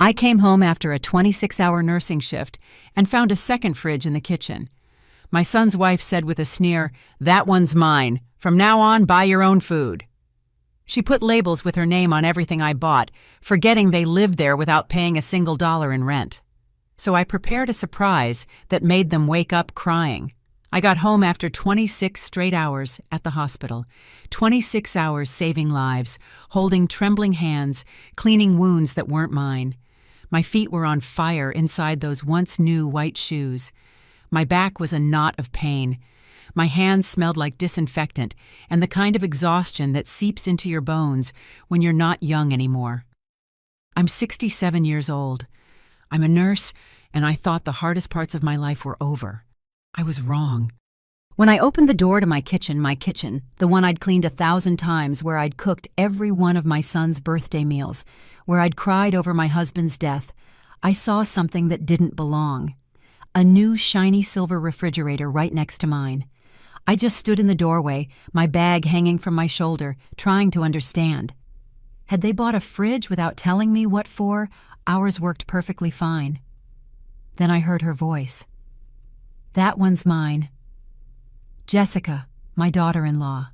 I came home after a 26-hour nursing shift and found a second fridge in the kitchen. My son's wife said with a sneer, "That one's mine. From now on, buy your own food." She put labels with her name on everything I bought, forgetting they lived there without paying a single dollar in rent. So I prepared a surprise that made them wake up crying. I got home after 26 straight hours at the hospital, 26 hours saving lives, holding trembling hands, cleaning wounds that weren't mine. My feet were on fire inside those once new white shoes. My back was a knot of pain. My hands smelled like disinfectant and the kind of exhaustion that seeps into your bones when you're not young anymore. I'm 67 years old. I'm a nurse, and I thought the hardest parts of my life were over. I was wrong. When I opened the door to my kitchen, the one I'd cleaned 1,000 times, where I'd cooked every one of my son's birthday meals, where I'd cried over my husband's death, I saw something that didn't belong. A new shiny silver refrigerator right next to mine. I just stood in the doorway, my bag hanging from my shoulder, trying to understand. Had they bought a fridge without telling me what for? Ours worked perfectly fine. Then I heard her voice. "That one's mine. Jessica, my daughter-in-law."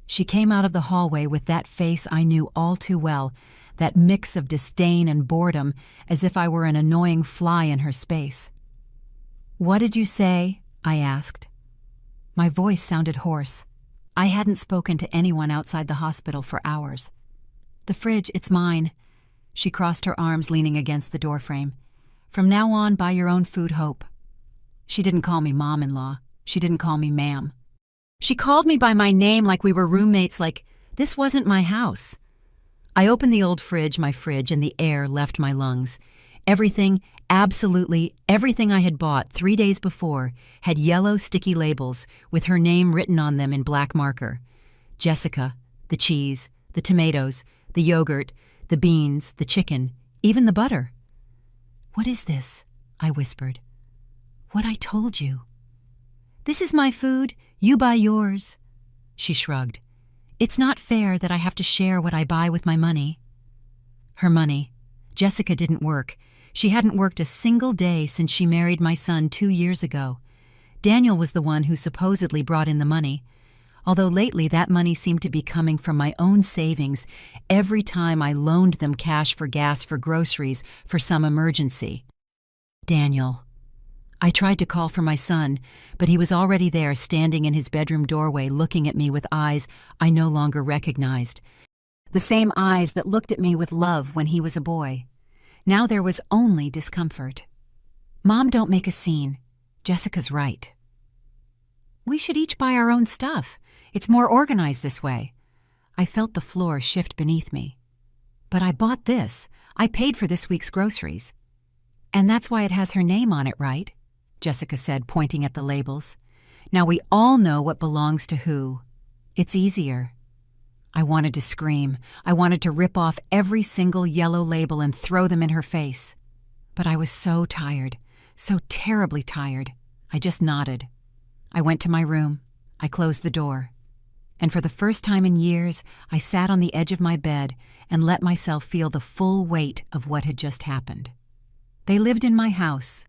She came out of the hallway with that face I knew all too well, that mix of disdain and boredom, as if I were an annoying fly in her space. "What did you say?" I asked. My voice sounded hoarse. I hadn't spoken to anyone outside the hospital for hours. "The fridge, it's mine." She crossed her arms, leaning against the doorframe. "From now on, buy your own food, Hope." She didn't call me mom-in-law. She didn't call me ma'am. She called me by my name like we were roommates, like this wasn't my house. I opened the old fridge, and the air left my lungs. Everything, absolutely everything I had bought 3 days before had yellow sticky labels with her name written on them in black marker. Jessica, the cheese, the tomatoes, the yogurt, the beans, the chicken, even the butter. "What is this?" I whispered. "What I told you." "This is my food, you buy yours." She shrugged. "It's not fair that I have to share what I buy with my money." Her money. Jessica didn't work. She hadn't worked a single day since she married my son 2 years ago. Daniel was the one who supposedly brought in the money, although lately that money seemed to be coming from my own savings every time I loaned them cash for gas, for groceries, for some emergency. Daniel. I tried to call for my son, but he was already there, standing in his bedroom doorway, looking at me with eyes I no longer recognized. The same eyes that looked at me with love when he was a boy. Now there was only discomfort. "Mom, don't make a scene. Jessica's right. We should each buy our own stuff. It's more organized this way." I felt the floor shift beneath me. "But I bought this. I paid for this week's groceries." "And that's why it has her name on it, right?" Jessica said, pointing at the labels. "Now we all know what belongs to who. It's easier." I wanted to scream. I wanted to rip off every single yellow label and throw them in her face. But I was so tired, so terribly tired. I just nodded. I went to my room. I closed the door. And for the first time in years, I sat on the edge of my bed and let myself feel the full weight of what had just happened. They lived in my house,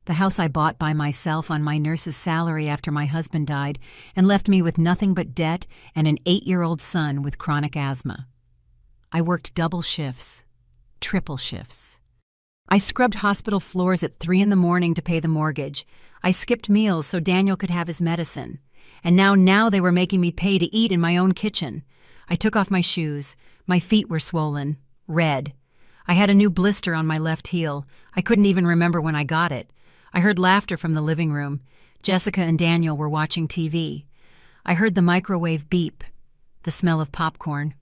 the house I bought by myself on my nurse's salary after my husband died and left me with nothing but debt and an 8-year-old son with chronic asthma. I worked double shifts, triple shifts. I scrubbed hospital floors at 3 in the morning to pay the mortgage. I skipped meals so Daniel could have his medicine. And now they were making me pay to eat in my own kitchen. I took off my shoes. My feet were swollen, red. I had a new blister on my left heel. I couldn't even remember when I got it. I heard laughter from the living room. Jessica and Daniel were watching TV. I heard the microwave beep, the smell of popcorn.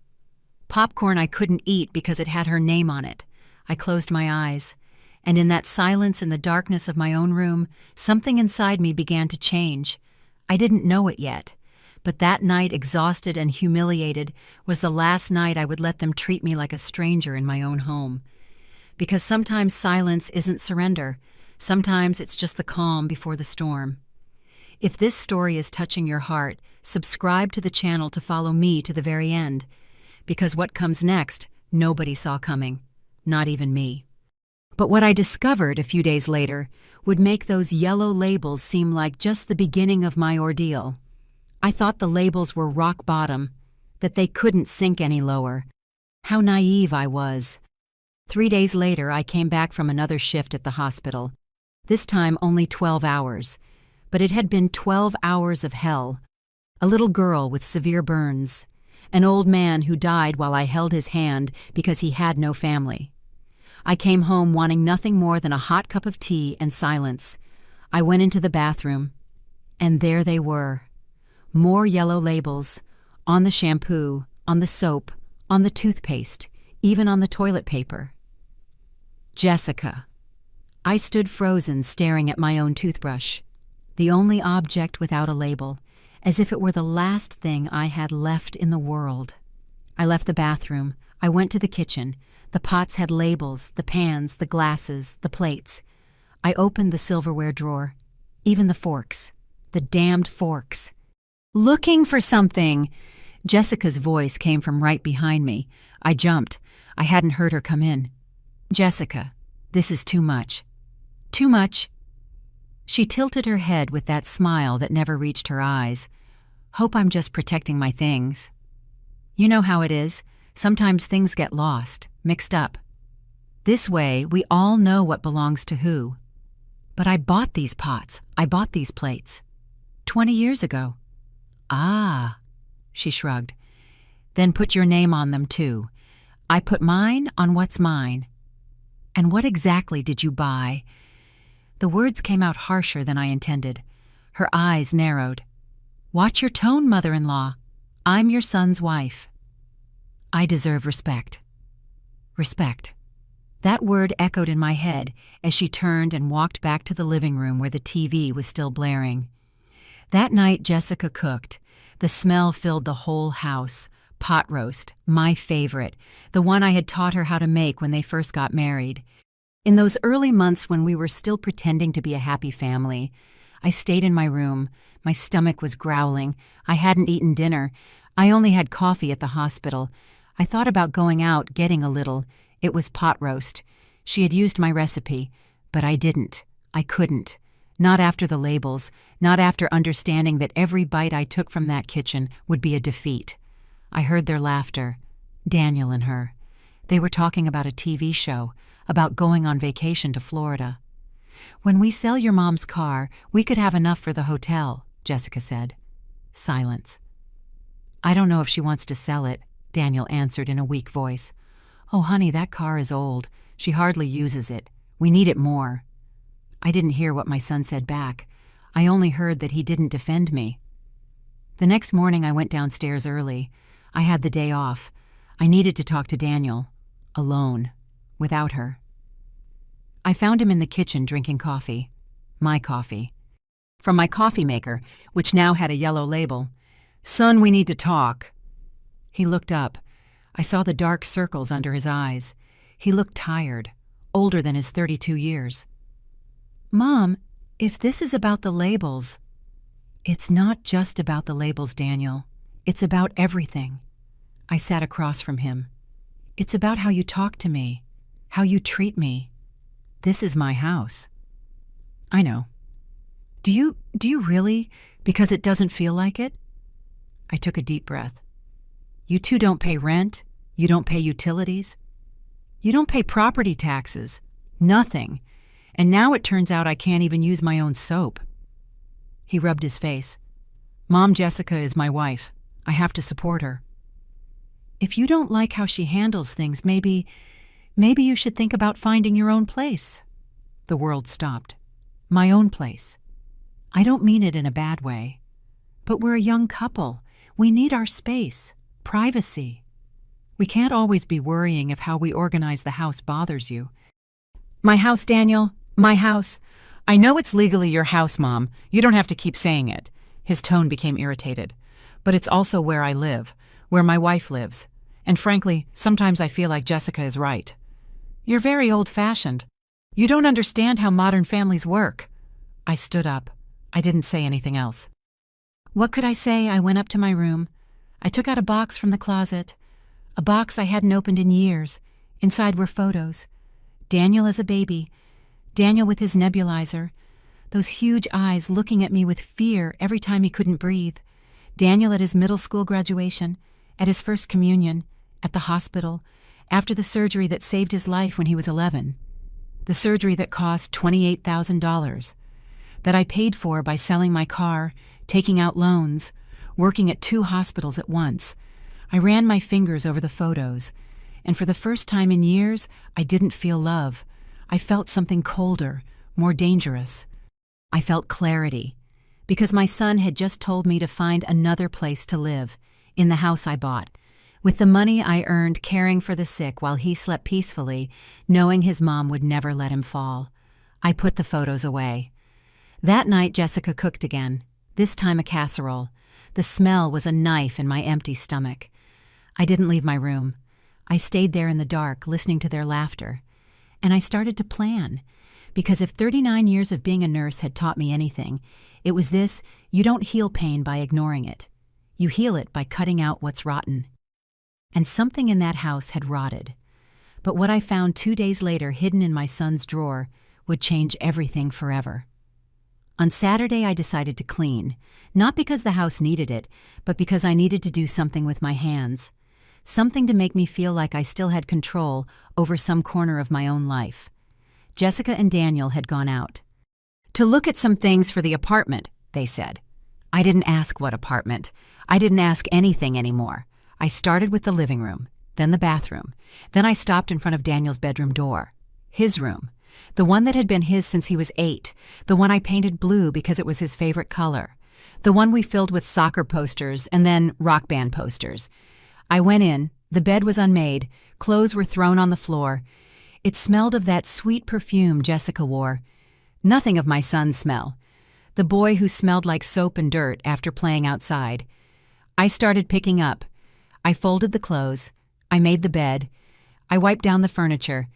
Popcorn I couldn't eat because it had her name on it. I closed my eyes, and in that silence in the darkness of my own room, something inside me began to change. I didn't know it yet, but that night, exhausted and humiliated, was the last night I would let them treat me like a stranger in my own home. Because sometimes silence isn't surrender. Sometimes it's just the calm before the storm. If this story is touching your heart, subscribe to the channel to follow me to the very end. Because what comes next, nobody saw coming. Not even me. But what I discovered a few days later would make those yellow labels seem like just the beginning of my ordeal. I thought the labels were rock bottom, that they couldn't sink any lower. How naive I was. 3 days later, I came back from another shift at the hospital. This time only 12 hours. But it had been 12 hours of hell. A little girl with severe burns. An old man who died while I held his hand because he had no family. I came home wanting nothing more than a hot cup of tea and silence. I went into the bathroom, and there they were. More yellow labels, on the shampoo, on the soap, on the toothpaste, even on the toilet paper. Jessica. I stood frozen, staring at my own toothbrush, the only object without a label, as if it were the last thing I had left in the world. I left the bathroom. I went to the kitchen. The pots had labels, the pans, the glasses, the plates. I opened the silverware drawer, even the forks, the damned forks. Looking for something! Jessica's voice came from right behind me. I jumped. I hadn't heard her come in. Jessica, this is too much. Too much. She tilted her head with that smile that never reached her eyes. Hope I'm just protecting my things. You know how it is. Sometimes things get lost, mixed up. This way, we all know what belongs to who. But I bought these pots. I bought these plates. 20 years ago. Ah, she shrugged. Then put your name on them, too. I put mine on what's mine. And what exactly did you buy? The words came out harsher than I intended. Her eyes narrowed. Watch your tone, mother-in-law. I'm your son's wife. I deserve respect. Respect. That word echoed in my head as she turned and walked back to the living room where the TV was still blaring. That night, Jessica cooked. The smell filled the whole house. Pot roast, my favorite, the one I had taught her how to make when they first got married. In those early months when we were still pretending to be a happy family, I stayed in my room. My stomach was growling. I hadn't eaten dinner. I only had coffee at the hospital. I thought about going out, getting a little. It was pot roast. She had used my recipe, but I didn't. I couldn't. Not after the labels, not after understanding that every bite I took from that kitchen would be a defeat. I heard their laughter, Daniel and her. They were talking about a TV show, about going on vacation to Florida. When we sell your mom's car, we could have enough for the hotel, Jessica said. Silence. I don't know if she wants to sell it, Daniel answered in a weak voice. Oh, honey, that car is old. She hardly uses it. We need it more. I didn't hear what my son said back. I only heard that he didn't defend me. The next morning I went downstairs early. I had the day off. I needed to talk to Daniel. Alone. Without her. I found him in the kitchen drinking coffee. My coffee. From my coffee maker, which now had a yellow label. Son, we need to talk. He looked up. I saw the dark circles under his eyes. He looked tired, older than his 32 years. Mom, if this is about the labels... It's not just about the labels, Daniel. It's about everything. I sat across from him. It's about how you talk to me, how you treat me. This is my house. I know. Do you really? Because it doesn't feel like it? I took a deep breath. You two don't pay rent. You don't pay utilities. You don't pay property taxes. Nothing. And now it turns out I can't even use my own soap. He rubbed his face. Mom Jessica is my wife. I have to support her. If you don't like how she handles things, maybe you should think about finding your own place. The world stopped. My own place. I don't mean it in a bad way. But we're a young couple. We need our space, privacy. We can't always be worrying if how we organize the house bothers you. My house, Daniel. My house. I know it's legally your house, Mom. You don't have to keep saying it. His tone became irritated. But it's also where I live, where my wife lives. And frankly, sometimes I feel like Jessica is right. You're very old-fashioned. You don't understand how modern families work. I stood up. I didn't say anything else. What could I say? I went up to my room. I took out a box from the closet. A box I hadn't opened in years. Inside were photos. Daniel as a baby, Daniel with his nebulizer, those huge eyes looking at me with fear every time he couldn't breathe, Daniel at his middle school graduation, at his first communion, at the hospital, after the surgery that saved his life when he was 11, the surgery that cost $28,000, that I paid for by selling my car, taking out loans, working at 2 hospitals at once. I ran my fingers over the photos, and for the first time in years, I didn't feel love. I felt something colder, more dangerous. I felt clarity, because my son had just told me to find another place to live, in the house I bought, with the money I earned caring for the sick while he slept peacefully, knowing his mom would never let him fall. I put the photos away. That night, Jessica cooked again, this time a casserole. The smell was a knife in my empty stomach. I didn't leave my room. I stayed there in the dark, listening to their laughter. And I started to plan, because if 39 years of being a nurse had taught me anything, it was this: you don't heal pain by ignoring it. You heal it by cutting out what's rotten. And something in that house had rotted. But what I found 2 days later hidden in my son's drawer would change everything forever. On Saturday, I decided to clean, not because the house needed it, but because I needed to do something with my hands. Something to make me feel like I still had control over some corner of my own life. Jessica and Daniel had gone out. To look at some things for the apartment, they said. I didn't ask what apartment. I didn't ask anything anymore. I started with the living room, then the bathroom. Then I stopped in front of Daniel's bedroom door. His room. The one that had been his since he was 8. The one I painted blue because it was his favorite color. The one we filled with soccer posters and then rock band posters. I went in. The bed was unmade. Clothes were thrown on the floor. It smelled of that sweet perfume Jessica wore. Nothing of my son's smell. The boy who smelled like soap and dirt after playing outside. I started picking up. I folded the clothes. I made the bed. I wiped down the furniture.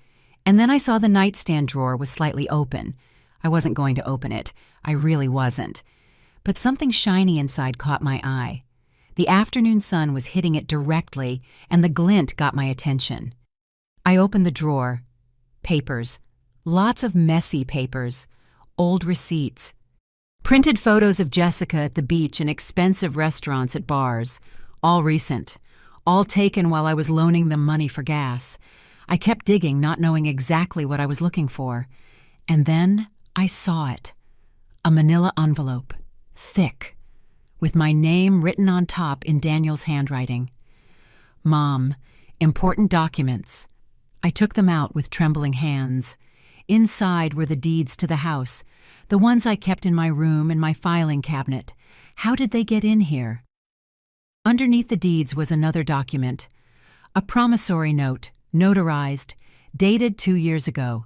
And then I saw the nightstand drawer was slightly open. I wasn't going to open it. I really wasn't. But something shiny inside caught my eye. The afternoon sun was hitting it directly, and the glint got my attention. I opened the drawer. Papers. Lots of messy papers. Old receipts. Printed photos of Jessica at the beach and expensive restaurants at bars. All recent. All taken while I was loaning them money for gas. I kept digging, not knowing exactly what I was looking for. And then I saw it. A manila envelope. Thick. With my name written on top in Daniel's handwriting. Mom, important documents. I took them out with trembling hands. Inside were the deeds to the house, the ones I kept in my room and my filing cabinet. How did they get in here? Underneath the deeds was another document. A promissory note, notarized, dated 2 years ago.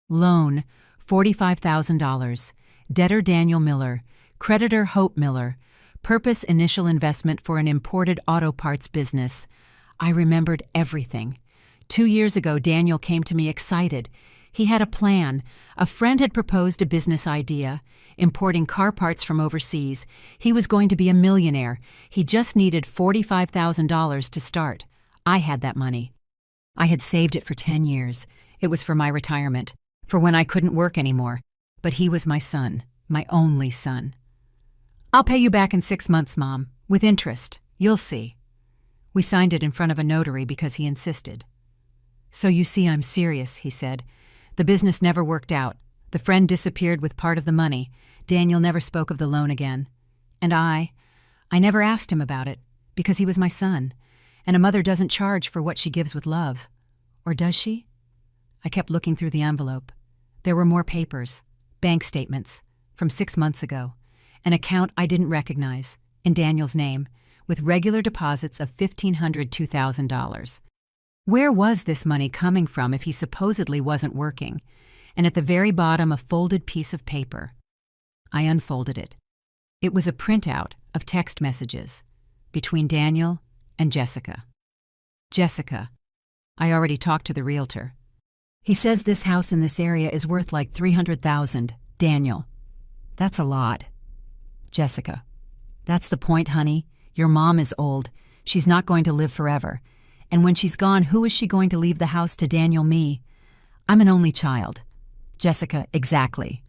Loan, $45,000. Debtor Daniel Miller. Creditor Hope Miller. Purpose initial investment for an imported auto parts business. I remembered everything. 2 years ago, Daniel came to me excited. He had a plan. A friend had proposed a business idea, importing car parts from overseas. He was going to be a millionaire. He just needed $45,000 to start. I had that money. I had saved it for 10 years. It was for my retirement, for when I couldn't work anymore. But he was my son, my only son. I'll pay you back in 6 months, Mom, with interest. You'll see. We signed it in front of a notary because he insisted. So you see I'm serious, he said. The business never worked out. The friend disappeared with part of the money. Daniel never spoke of the loan again. And I never asked him about it, because he was my son, and a mother doesn't charge for what she gives with love. Or does she? I kept looking through the envelope. There were more papers, bank statements, from 6 months ago. An account I didn't recognize, in Daniel's name, with regular deposits of $1,500, $2,000. Where was this money coming from if he supposedly wasn't working? And at the very bottom, a folded piece of paper. I unfolded it. It was a printout of text messages between Daniel and Jessica. Jessica. I already talked to the realtor. He says this house in this area is worth like $300,000. Daniel. That's a lot. Jessica. That's the point, honey. Your mom is old. She's not going to live forever. And when she's gone, who is she going to leave the house to Daniel me? I'm an only child. Jessica, exactly.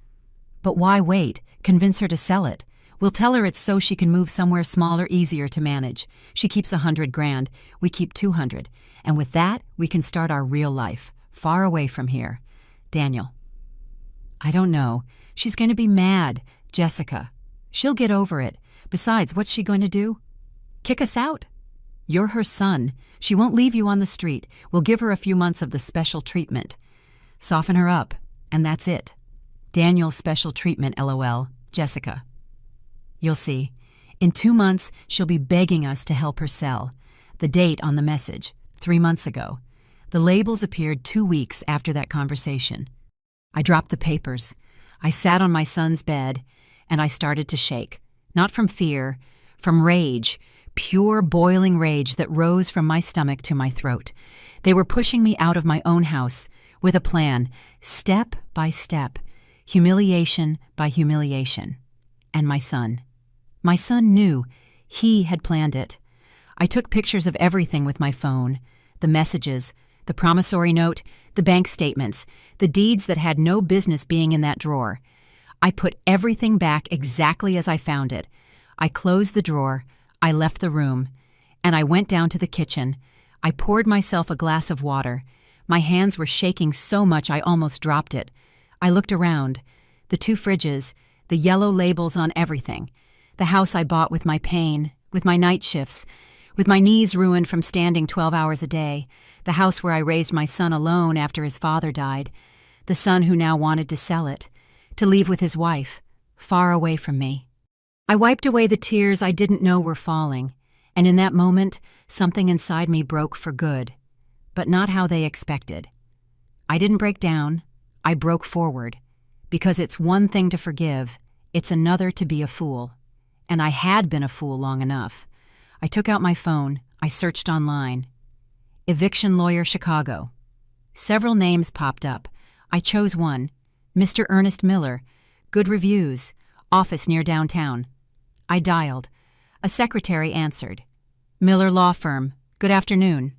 But why wait? Convince her to sell it. We'll tell her it's so she can move somewhere smaller, easier to manage. She keeps $100,000, we keep 200. And with that, we can start our real life, far away from here. Daniel. I don't know. She's going to be mad. Jessica. She'll get over it. Besides, what's she going to do? Kick us out? You're her son. She won't leave you on the street. We'll give her a few months of the special treatment. Soften her up, and that's it. Daniel's special treatment, LOL. Jessica. You'll see. In 2 months, she'll be begging us to help her sell. The date on the message, 3 months ago. The labels appeared 2 weeks after that conversation. I dropped the papers. I sat on my son's bed, and I started to shake. Not from fear, from rage, pure boiling rage that rose from my stomach to my throat. They were pushing me out of my own house with a plan, step by step, humiliation by humiliation. And my son. My son knew. He had planned it. I took pictures of everything with my phone. The messages, the promissory note, the bank statements, the deeds that had no business being in that drawer. I put everything back exactly as I found it. I closed the drawer, I left the room, and I went down to the kitchen. I poured myself a glass of water. My hands were shaking so much I almost dropped it. I looked around. The 2 fridges, the yellow labels on everything. The house I bought with my pain, with my night shifts, with my knees ruined from standing 12 hours a day. The house where I raised my son alone after his father died. The son who now wanted to sell it, to leave with his wife, far away from me. I wiped away the tears I didn't know were falling, and in that moment, something inside me broke for good, but not how they expected. I didn't break down, I broke forward, because it's one thing to forgive, it's another to be a fool. And I had been a fool long enough. I took out my phone, I searched online. Eviction lawyer Chicago. Several names popped up. I chose one. Mr. Ernest Miller. Good reviews. Office near downtown. I dialed. A secretary answered. Miller Law Firm. Good afternoon.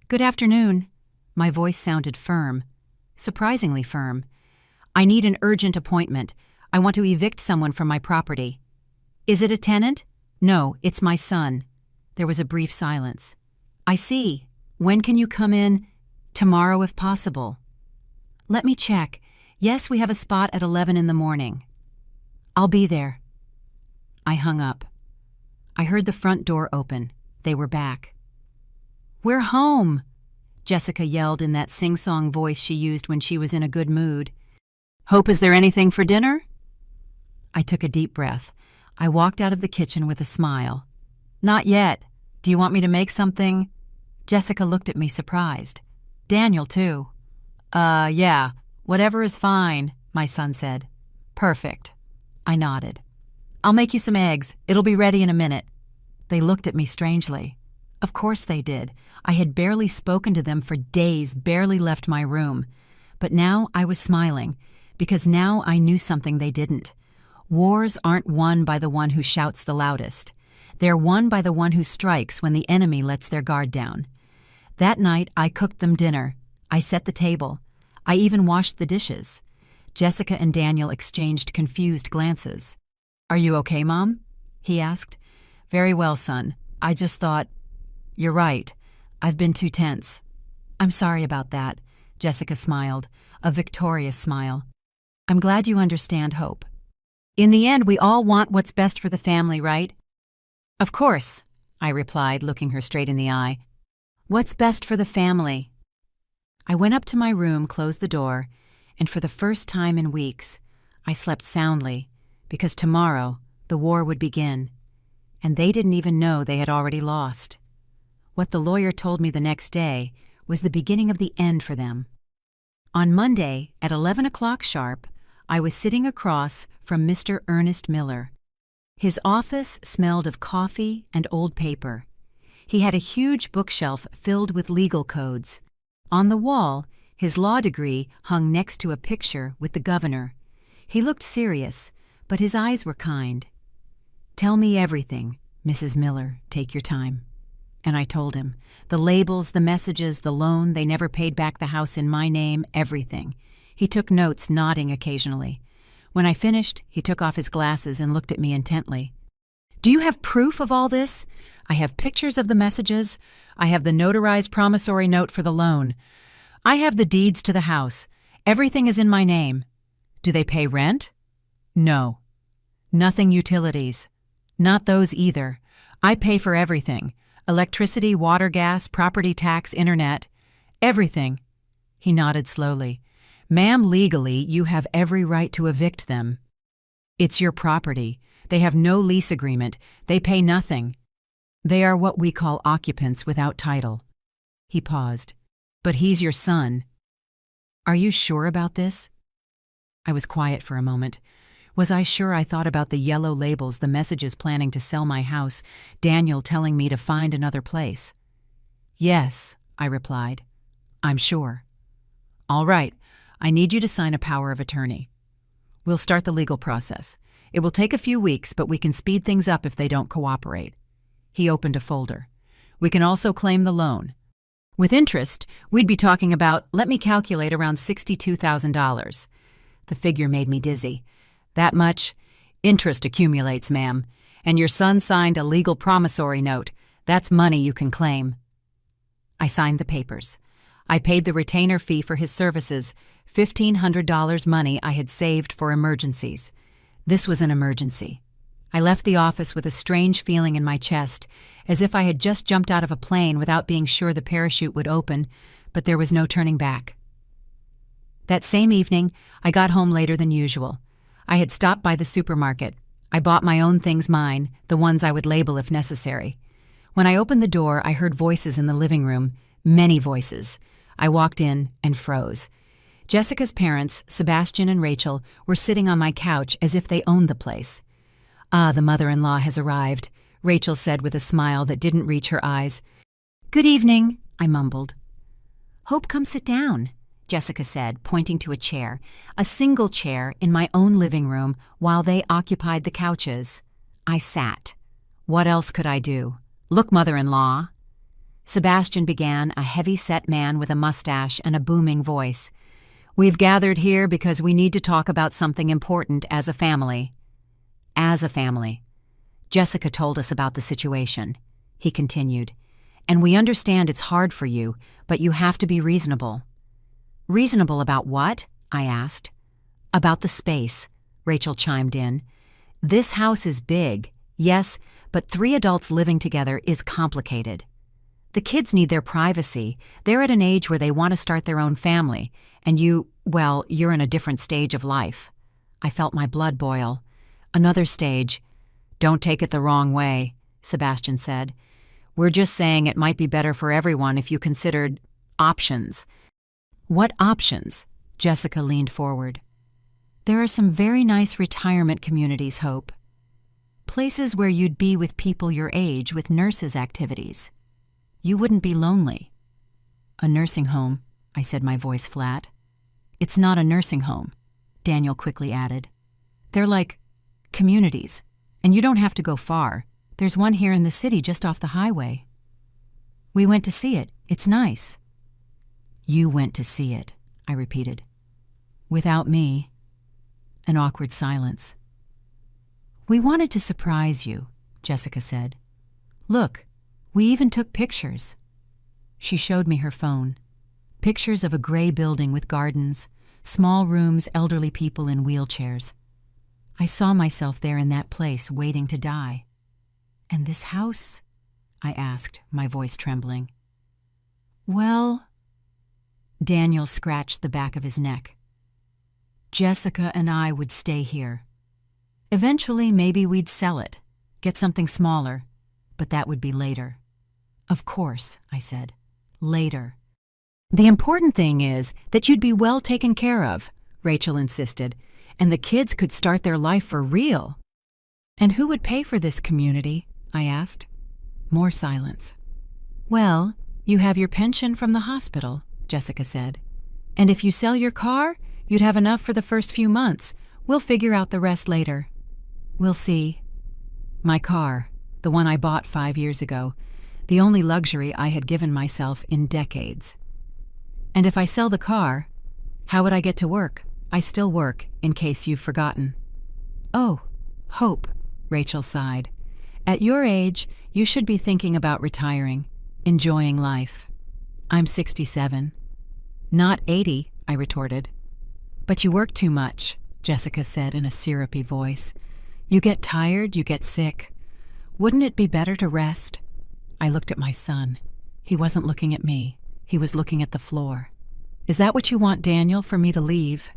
Good afternoon. My voice sounded firm. Surprisingly firm. I need an urgent appointment. I want to evict someone from my property. Is it a tenant? No, it's my son. There was a brief silence. I see. When can you come in? Tomorrow if possible. Let me check. Yes, we have a spot at 11 in the morning. I'll be there. I hung up. I heard the front door open. They were back. We're home, Jessica yelled in that sing-song voice she used when she was in a good mood. Hope, is there anything for dinner? I took a deep breath. I walked out of the kitchen with a smile. Not yet. Do you want me to make something? Jessica looked at me surprised. Daniel, too. Yeah. Whatever is fine, my son said. Perfect. I nodded. I'll make you some eggs. It'll be ready in a minute. They looked at me strangely. Of course they did. I had barely spoken to them for days, barely left my room. But now I was smiling, because now I knew something they didn't. Wars aren't won by the one who shouts the loudest. They're won by the one who strikes when the enemy lets their guard down. That night, I cooked them dinner. I set the table. I even washed the dishes. Jessica and Daniel exchanged confused glances. Are you okay, Mom? He asked. Very well, son. I just thought... You're right. I've been too tense. I'm sorry about that, Jessica smiled, a victorious smile. I'm glad you understand, Hope. In the end, we all want what's best for the family, right? Of course, I replied, looking her straight in the eye. What's best for the family? I went up to my room, closed the door, and for the first time in weeks, I slept soundly, because tomorrow the war would begin, and they didn't even know they had already lost. What the lawyer told me the next day was the beginning of the end for them. On Monday, at 11 o'clock sharp, I was sitting across from Mr. Ernest Miller. His office smelled of coffee and old paper. He had a huge bookshelf filled with legal codes. On the wall, his law degree hung next to a picture with the governor. He looked serious, but his eyes were kind. Tell me everything, Mrs. Miller. Take your time. And I told him. The labels, the messages, the loan, they never paid back the house in my name, everything. He took notes, nodding occasionally. When I finished, he took off his glasses and looked at me intently. Do you have proof of all this? I have pictures of the messages. I have the notarized promissory note for the loan. I have the deeds to the house. Everything is in my name. Do they pay rent? No. Nothing utilities. Not those either. I pay for everything. Electricity, water, gas, property tax, internet. Everything. He nodded slowly. Ma'am, legally, you have every right to evict them. It's your property. They have no lease agreement. They pay nothing. They are what we call occupants without title. He paused. But he's your son. Are you sure about this? I was quiet for a moment. Was I sure I thought about the yellow labels, the messages planning to sell my house, Daniel telling me to find another place? Yes, I replied. I'm sure. All right, I need you to sign a power of attorney. We'll start the legal process. It will take a few weeks, but we can speed things up if they don't cooperate. He opened a folder. We can also claim the loan. With interest, we'd be talking about, let me calculate, around $62,000. The figure made me dizzy. That much? Interest accumulates, ma'am. And your son signed a legal promissory note. That's money you can claim. I signed the papers. I paid the retainer fee for his services, $1,500 money I had saved for emergencies. This was an emergency. I left the office with a strange feeling in my chest, as if I had just jumped out of a plane without being sure the parachute would open, but there was no turning back. That same evening, I got home later than usual. I had stopped by the supermarket. I bought my own things mine, the ones I would label if necessary. When I opened the door, I heard voices in the living room, many voices. I walked in and froze. Jessica's parents, Sebastian and Rachel, were sitting on my couch as if they owned the place. Ah, the mother-in-law has arrived, Rachel said with a smile that didn't reach her eyes. Good evening, I mumbled. Hope, come sit down, Jessica said, pointing to a chair, a single chair in my own living room while they occupied the couches. I sat. What else could I do? Look, mother-in-law. Sebastian began, a heavy-set man with a mustache and a booming voice. We've gathered here because we need to talk about something important as a family. As a family. Jessica told us about the situation. He continued. And we understand it's hard for you, but you have to be reasonable. Reasonable about what? I asked. About the space, Rachel chimed in. This house is big, yes, but 3 adults living together is complicated. The kids need their privacy. They're at an age where they want to start their own family, and you're in a different stage of life. I felt my blood boil. Another stage. Don't take it the wrong way, Sebastian said. We're just saying it might be better for everyone if you considered options. What options? Jessica leaned forward. There are some very nice retirement communities, Hope. Places where you'd be with people your age with nurses' activities. You wouldn't be lonely. A nursing home, I said, my voice flat. It's not a nursing home, Daniel quickly added. They're like communities, and you don't have to go far. There's one here in the city just off the highway. We went to see it. It's nice. You went to see it, I repeated. Without me. An awkward silence. We wanted to surprise you, Jessica said. Look, we even took pictures. She showed me her phone. Pictures of a gray building with gardens, small rooms, elderly people in wheelchairs. I saw myself there in that place, waiting to die. And this house? I asked, my voice trembling. Well, Daniel scratched the back of his neck. Jessica and I would stay here. Eventually, maybe we'd sell it, get something smaller, but that would be later. Of course, I said. Later. The important thing is that you'd be well taken care of, Rachel insisted, and the kids could start their life for real. And who would pay for this community? I asked. More silence. Well, you have your pension from the hospital, Jessica said. And if you sell your car, you'd have enough for the first few months. We'll figure out the rest later. We'll see. My car, the one I bought 5 years ago. the only luxury I had given myself in decades. And if I sell the car, how would I get to work? I still work, in case you've forgotten. Oh, Hope, Rachel sighed. At your age, you should be thinking about retiring, enjoying life. I'm 67. Not 80, I retorted. But you work too much, Jessica said in a syrupy voice. You get tired, you get sick. Wouldn't it be better to rest? I looked at my son. He wasn't looking at me. He was looking at the floor. Is that what you want, Daniel, for me to leave?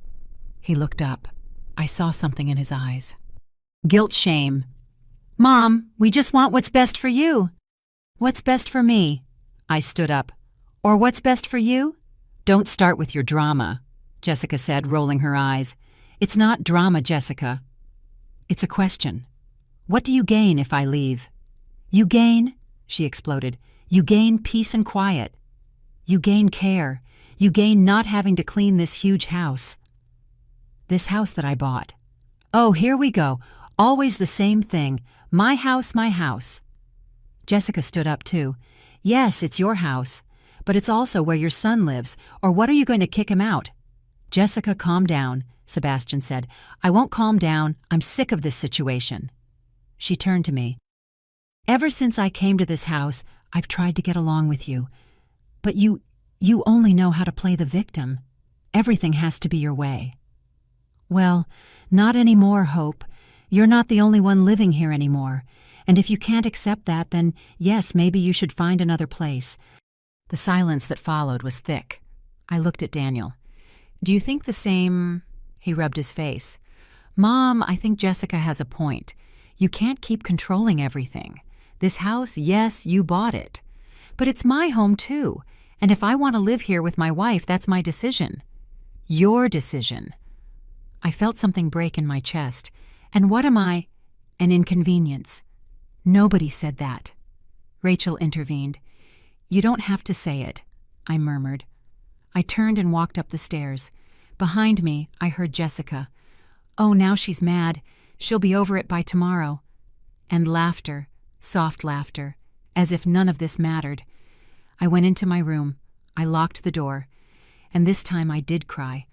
He looked up. I saw something in his eyes. Guilt, shame. Mom, we just want what's best for you. What's best for me? I stood up. Or what's best for you? Don't start with your drama, Jessica said, rolling her eyes. It's not drama, Jessica. It's a question. What do you gain if I leave? You gain, she exploded, you gain peace and quiet. You gain care. You gain not having to clean this huge house. This house that I bought. Oh, here we go. Always the same thing. My house, my house. Jessica stood up too. Yes, it's your house. But it's also where your son lives, or what are you going to kick him out? Jessica, calm down, Sebastian said. I won't calm down. I'm sick of this situation. She turned to me. Ever since I came to this house, I've tried to get along with you. But you only know how to play the victim. Everything has to be your way. Well, not anymore, Hope. You're not the only one living here anymore. And if you can't accept that, then yes, maybe you should find another place. The silence that followed was thick. I looked at Daniel. Do you think the same? He rubbed his face. Mom, I think Jessica has a point. You can't keep controlling everything. This house, yes, you bought it. But it's my home too. And if I want to live here with my wife, that's my decision. Your decision. I felt something break in my chest. And what am I? An inconvenience. Nobody said that. Rachel intervened. You don't have to say it, I murmured. I turned and walked up the stairs. Behind me, I heard Jessica. Oh, now she's mad. She'll be over it by tomorrow. And laughter, soft laughter, as if none of this mattered. I went into my room. I locked the door. And this time I did cry.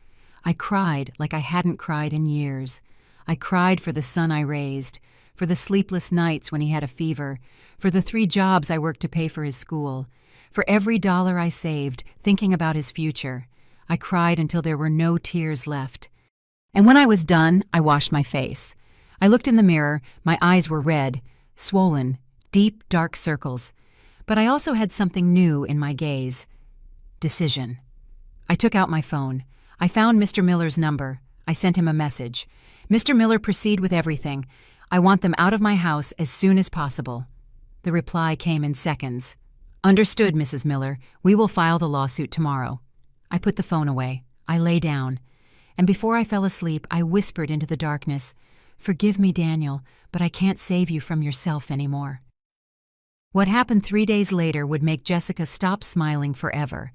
I cried like I hadn't cried in years. I cried for the son I raised, for the sleepless nights when he had a fever, for the 3 jobs I worked to pay for his school, for every dollar I saved, thinking about his future. I cried until there were no tears left. And when I was done, I washed my face. I looked in the mirror. My eyes were red, swollen, deep, dark circles. But I also had something new in my gaze. Decision. I took out my phone. I found Mr. Miller's number. I sent him a message. Mr. Miller, proceed with everything. I want them out of my house as soon as possible. The reply came in seconds. Understood, Mrs. Miller. We will file the lawsuit tomorrow. I put the phone away. I lay down. And before I fell asleep, I whispered into the darkness, Forgive me, Daniel, but I can't save you from yourself anymore. What happened 3 days later would make Jessica stop smiling forever.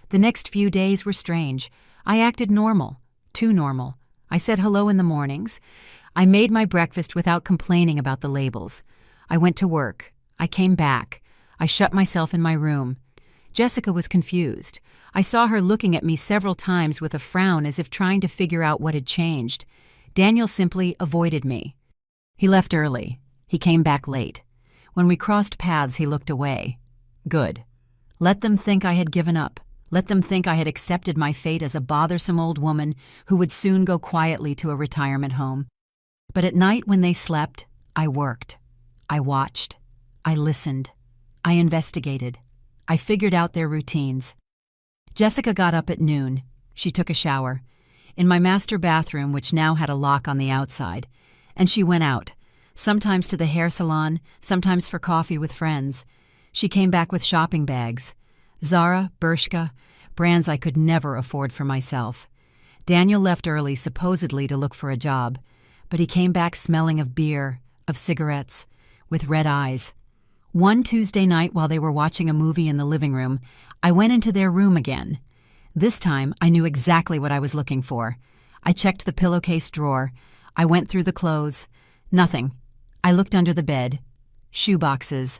The next few days were strange. I acted normal, too normal. I said hello in the mornings. I made my breakfast without complaining about the labels. I went to work. I came back. I shut myself in my room. Jessica was confused. I saw her looking at me several times with a frown as if trying to figure out what had changed. Daniel simply avoided me. He left early. He came back late. When we crossed paths, he looked away. Good. Let them think I had given up. Let them think I had accepted my fate as a bothersome old woman who would soon go quietly to a retirement home. But at night when they slept, I worked. I watched. I listened. I investigated. I figured out their routines. Jessica got up at noon. She took a shower. In my master bathroom, which now had a lock on the outside. And she went out. Sometimes to the hair salon, sometimes for coffee with friends. She came back with shopping bags. Zara, Bershka, brands I could never afford for myself. Daniel left early supposedly to look for a job, but he came back smelling of beer, of cigarettes, with red eyes. One Tuesday night while they were watching a movie in the living room, I went into their room again. This time I knew exactly what I was looking for. I checked the pillowcase drawer. I went through the clothes. Nothing. I looked under the bed. Shoe boxes.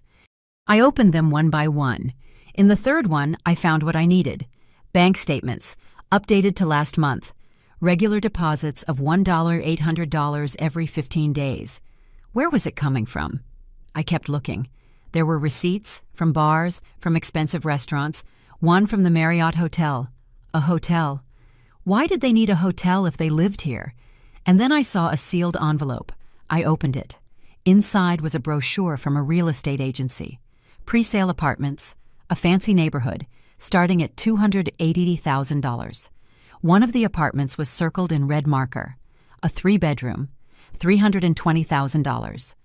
I opened them one by one. In the third one, I found what I needed. Bank statements, updated to last month. Regular deposits of $1,800 every 15 days. Where was it coming from? I kept looking. There were receipts from bars, from expensive restaurants, one from the Marriott Hotel. A hotel. Why did they need a hotel if they lived here? And then I saw a sealed envelope. I opened it. Inside was a brochure from a real estate agency. Pre-sale apartments, a fancy neighborhood, starting at $280,000. One of the apartments was circled in red marker. A 3-bedroom, $320,000.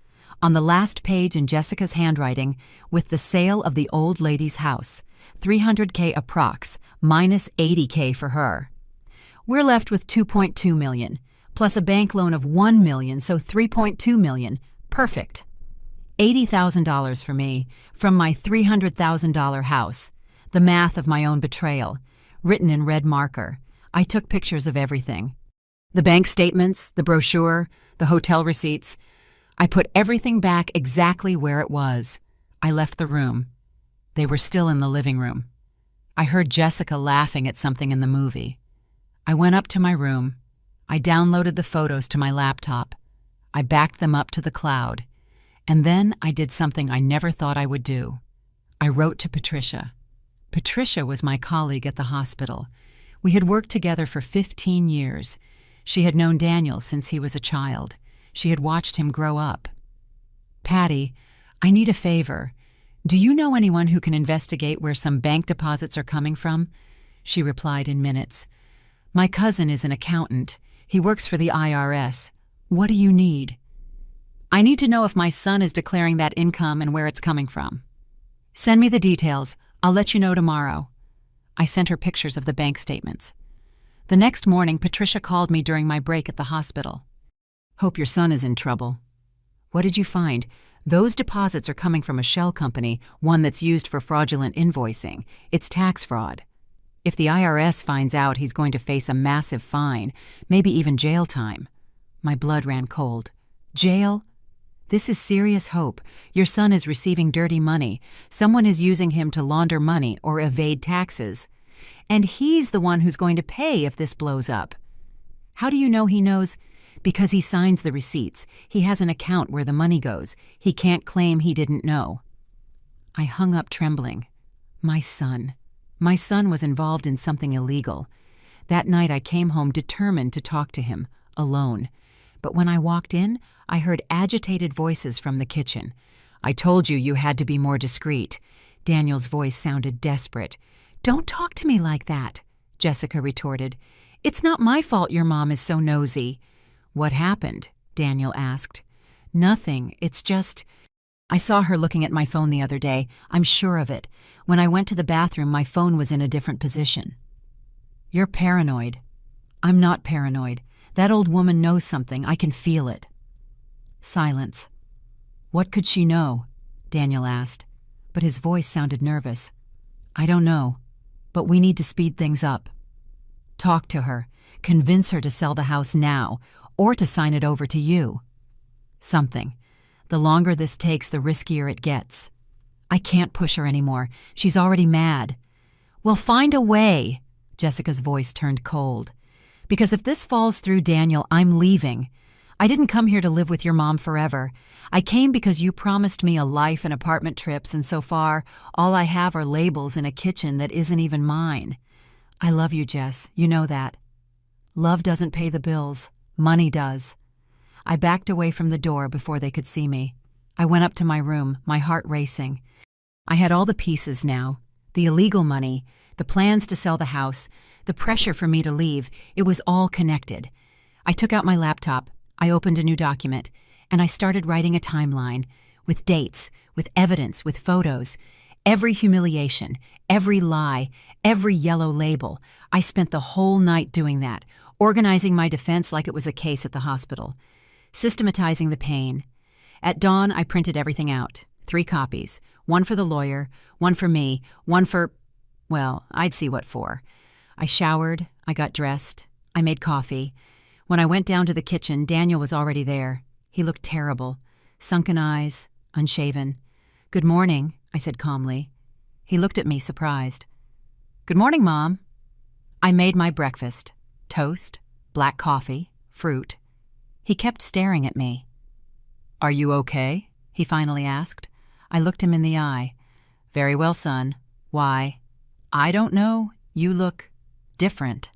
On the last page in Jessica's handwriting, with the sale of the old lady's house, $300K approx, minus $80K for her. We're left with $2.2 million, plus a bank loan of $1 million, so $3.2 million. Perfect. $80,000 for me, from my $300,000 house. The math of my own betrayal, written in red marker. I took pictures of everything. The bank statements, the brochure, the hotel receipts. I put everything back exactly where it was. I left the room. They were still in the living room. I heard Jessica laughing at something in the movie. I went up to my room. I downloaded the photos to my laptop. I backed them up to the cloud. And then I did something I never thought I would do. I wrote to Patricia. Patricia was my colleague at the hospital. We had worked together for 15 years. She had known Daniel since he was a child. She had watched him grow up. Patty, I need a favor. Do you know anyone who can investigate where some bank deposits are coming from? She replied in minutes. My cousin is an accountant. He works for the IRS. What do you need? I need to know if my son is declaring that income and where it's coming from. Send me the details. I'll let you know tomorrow. I sent her pictures of the bank statements. The next morning, Patricia called me during my break at the hospital. Hope your son is in trouble. What did you find? Those deposits are coming from a shell company, one that's used for fraudulent invoicing. It's tax fraud. If the IRS finds out, he's going to face a massive fine, maybe even jail time. My blood ran cold. Jail? This is serious hope. Your son is receiving dirty money. Someone is using him to launder money or evade taxes. And he's the one who's going to pay if this blows up. How do you know he knows? Because he signs the receipts. He has an account where the money goes. He can't claim he didn't know. I hung up trembling. My son. My son was involved in something illegal. That night I came home determined to talk to him, alone. But when I walked in, I heard agitated voices from the kitchen. I told you you had to be more discreet. Daniel's voice sounded desperate. Don't talk to me like that, Jessica retorted. It's not my fault your mom is so nosy. What happened? Daniel asked. Nothing. It's just... I saw her looking at my phone the other day. I'm sure of it. When I went to the bathroom, my phone was in a different position. You're paranoid. I'm not paranoid. That old woman knows something. I can feel it. Silence. What could she know? Daniel asked, but his voice sounded nervous. I don't know, but we need to speed things up. Talk to her. Convince her to sell the house now, or to sign it over to you. Something. The longer this takes, the riskier it gets. I can't push her anymore. She's already mad. We'll find a way. Jessica's voice turned cold. Because if this falls through, Daniel, I'm leaving. I didn't come here to live with your mom forever. I came because you promised me a life and apartment trips, and so far, all I have are labels in a kitchen that isn't even mine. I love you, Jess. You know that. Love doesn't pay the bills. Money does. I backed away from the door before they could see me. I went up to my room, my heart racing. I had all the pieces now. The illegal money, the plans to sell the house, the pressure for me to leave. It was all connected. I took out my laptop. I opened a new document, and I started writing a timeline, with dates, with evidence, with photos. Every humiliation, every lie, every yellow label. I spent the whole night doing that, organizing my defense like it was a case at the hospital, systematizing the pain. At dawn, I printed everything out, 3 copies, one for the lawyer, one for me, one for, well, I'd see what for. I showered, I got dressed, I made coffee. When I went down to the kitchen, Daniel was already there. He looked terrible, sunken eyes, unshaven. Good morning, I said calmly. He looked at me surprised. Good morning, Mom. I made my breakfast. Toast, black coffee, fruit. He kept staring at me. Are you okay? He finally asked. I looked him in the eye. Very well, son. Why? I don't know. You look different.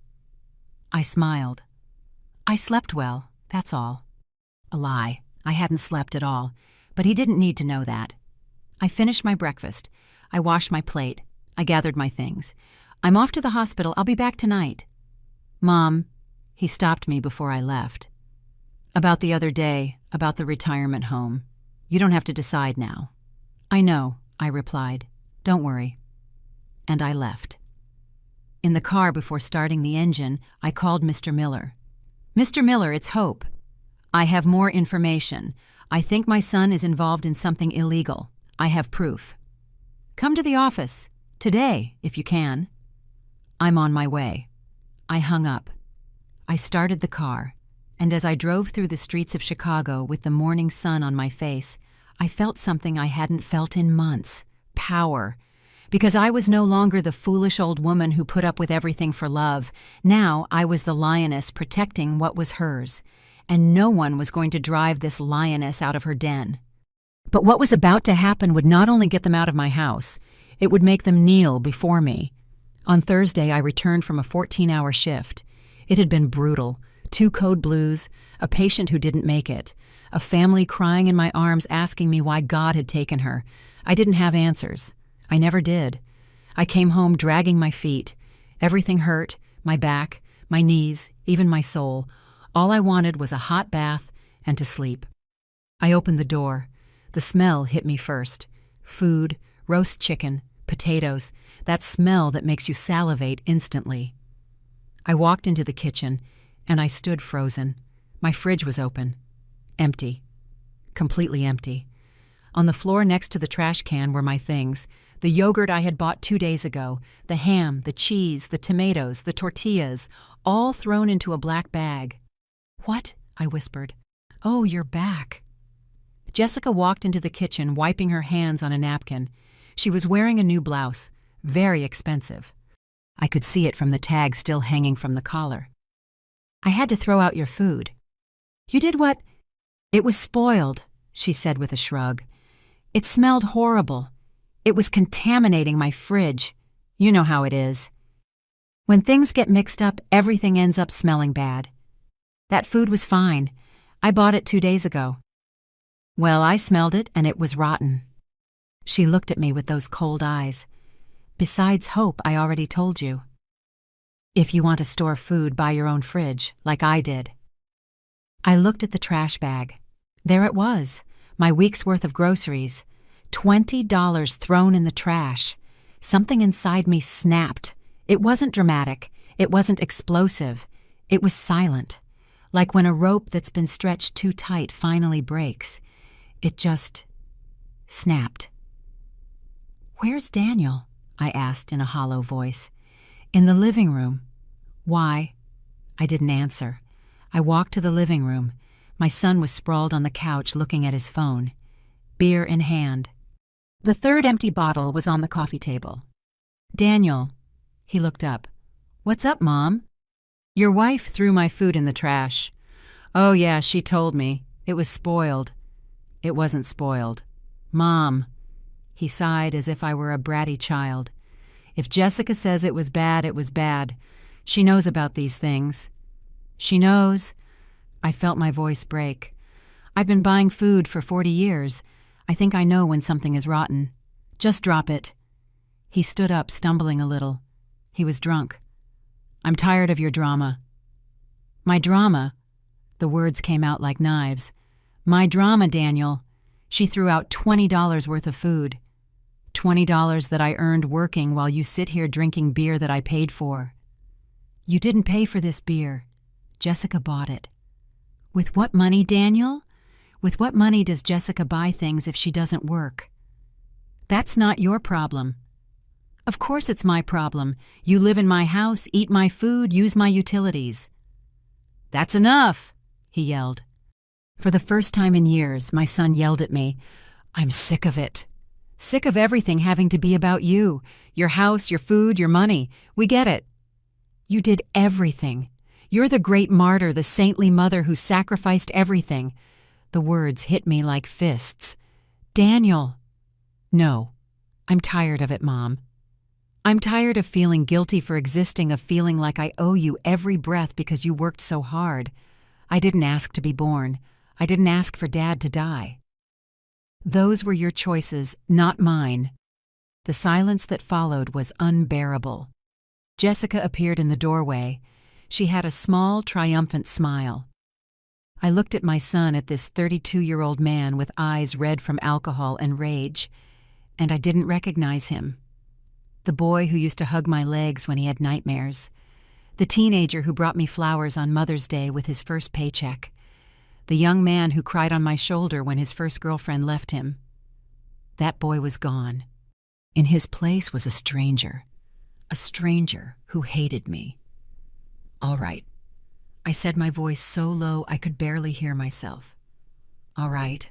I smiled. I slept well, that's all. A lie. I hadn't slept at all, but he didn't need to know that. I finished my breakfast. I washed my plate. I gathered my things. I'm off to the hospital. I'll be back tonight. Mom, he stopped me before I left. About the other day, about the retirement home. You don't have to decide now. I know, I replied. Don't worry. And I left. In the car before starting the engine, I called Mr. Miller. Mr. Miller, it's Hope. I have more information. I think my son is involved in something illegal. I have proof. Come to the office. Today, if you can. I'm on my way. I hung up. I started the car, and as I drove through the streets of Chicago with the morning sun on my face, I felt something I hadn't felt in months. Power. Because I was no longer the foolish old woman who put up with everything for love. Now I was the lioness protecting what was hers, and no one was going to drive this lioness out of her den. But what was about to happen would not only get them out of my house, it would make them kneel before me. On Thursday, I returned from a 14-hour shift. It had been brutal. 2 code blues, a patient who didn't make it, a family crying in my arms asking me why God had taken her. I didn't have answers. I never did. I came home dragging my feet. Everything hurt, my back, my knees, even my soul. All I wanted was a hot bath and to sleep. I opened the door. The smell hit me first. Food, roast chicken, potatoes, that smell that makes you salivate instantly. I walked into the kitchen, and I stood frozen. My fridge was open. Empty. Completely empty. On the floor next to the trash can were my things. The yogurt I had bought 2 days ago, the ham, the cheese, the tomatoes, the tortillas, all thrown into a black bag. What? I whispered. Oh, you're back. Jessica walked into the kitchen, wiping her hands on a napkin. She was wearing a new blouse, very expensive. I could see it from the tag still hanging from the collar. I had to throw out your food. You did what? It was spoiled, she said with a shrug. It smelled horrible. It was contaminating my fridge. You know how it is. When things get mixed up, everything ends up smelling bad. That food was fine. I bought it 2 days ago. Well, I smelled it, and it was rotten. She looked at me with those cold eyes. Besides Hope, I already told you. If you want to store food, buy your own fridge, like I did. I looked at the trash bag. There it was, my week's worth of groceries. $20 thrown in the trash. Something inside me snapped. It wasn't dramatic. It wasn't explosive. It was silent, like when a rope that's been stretched too tight finally breaks. It just snapped. Where's Daniel? I asked in a hollow voice. In the living room. Why? I didn't answer. I walked to the living room. My son was sprawled on the couch looking at his phone, beer in hand. The third empty bottle was on the coffee table. Daniel. He looked up. What's up, Mom? Your wife threw my food in the trash. Oh, yeah, she told me. It was spoiled. It wasn't spoiled. Mom. He sighed as if I were a bratty child. If Jessica says it was bad, it was bad. She knows about these things. She knows. I felt my voice break. I've been buying food for 40 years. I think I know when something is rotten. Just drop it. He stood up, stumbling a little. He was drunk. I'm tired of your drama. My drama? The words came out like knives. My drama, Daniel. She threw out $20 worth of food. $20 that I earned working while you sit here drinking beer that I paid for. You didn't pay for this beer. Jessica bought it. With what money, Daniel? With what money does Jessica buy things if she doesn't work? That's not your problem. Of course it's my problem. You live in my house, eat my food, use my utilities. That's enough, he yelled. For the first time in years, my son yelled at me. I'm sick of it. Sick of everything having to be about you. Your house, your food, your money. We get it. You did everything. You're the great martyr, the saintly mother who sacrificed everything. The words hit me like fists. Daniel. No. I'm tired of it, Mom. I'm tired of feeling guilty for existing, of feeling like I owe you every breath because you worked so hard. I didn't ask to be born. I didn't ask for Dad to die. Those were your choices, not mine. The silence that followed was unbearable. Jessica appeared in the doorway. She had a small, triumphant smile. I looked at my son, at this 32-year-old man with eyes red from alcohol and rage, and I didn't recognize him. The boy who used to hug my legs when he had nightmares. The teenager who brought me flowers on Mother's Day with his first paycheck. The young man who cried on my shoulder when his first girlfriend left him. That boy was gone. In his place was a stranger who hated me. All right. I said, my voice so low I could barely hear myself. All right.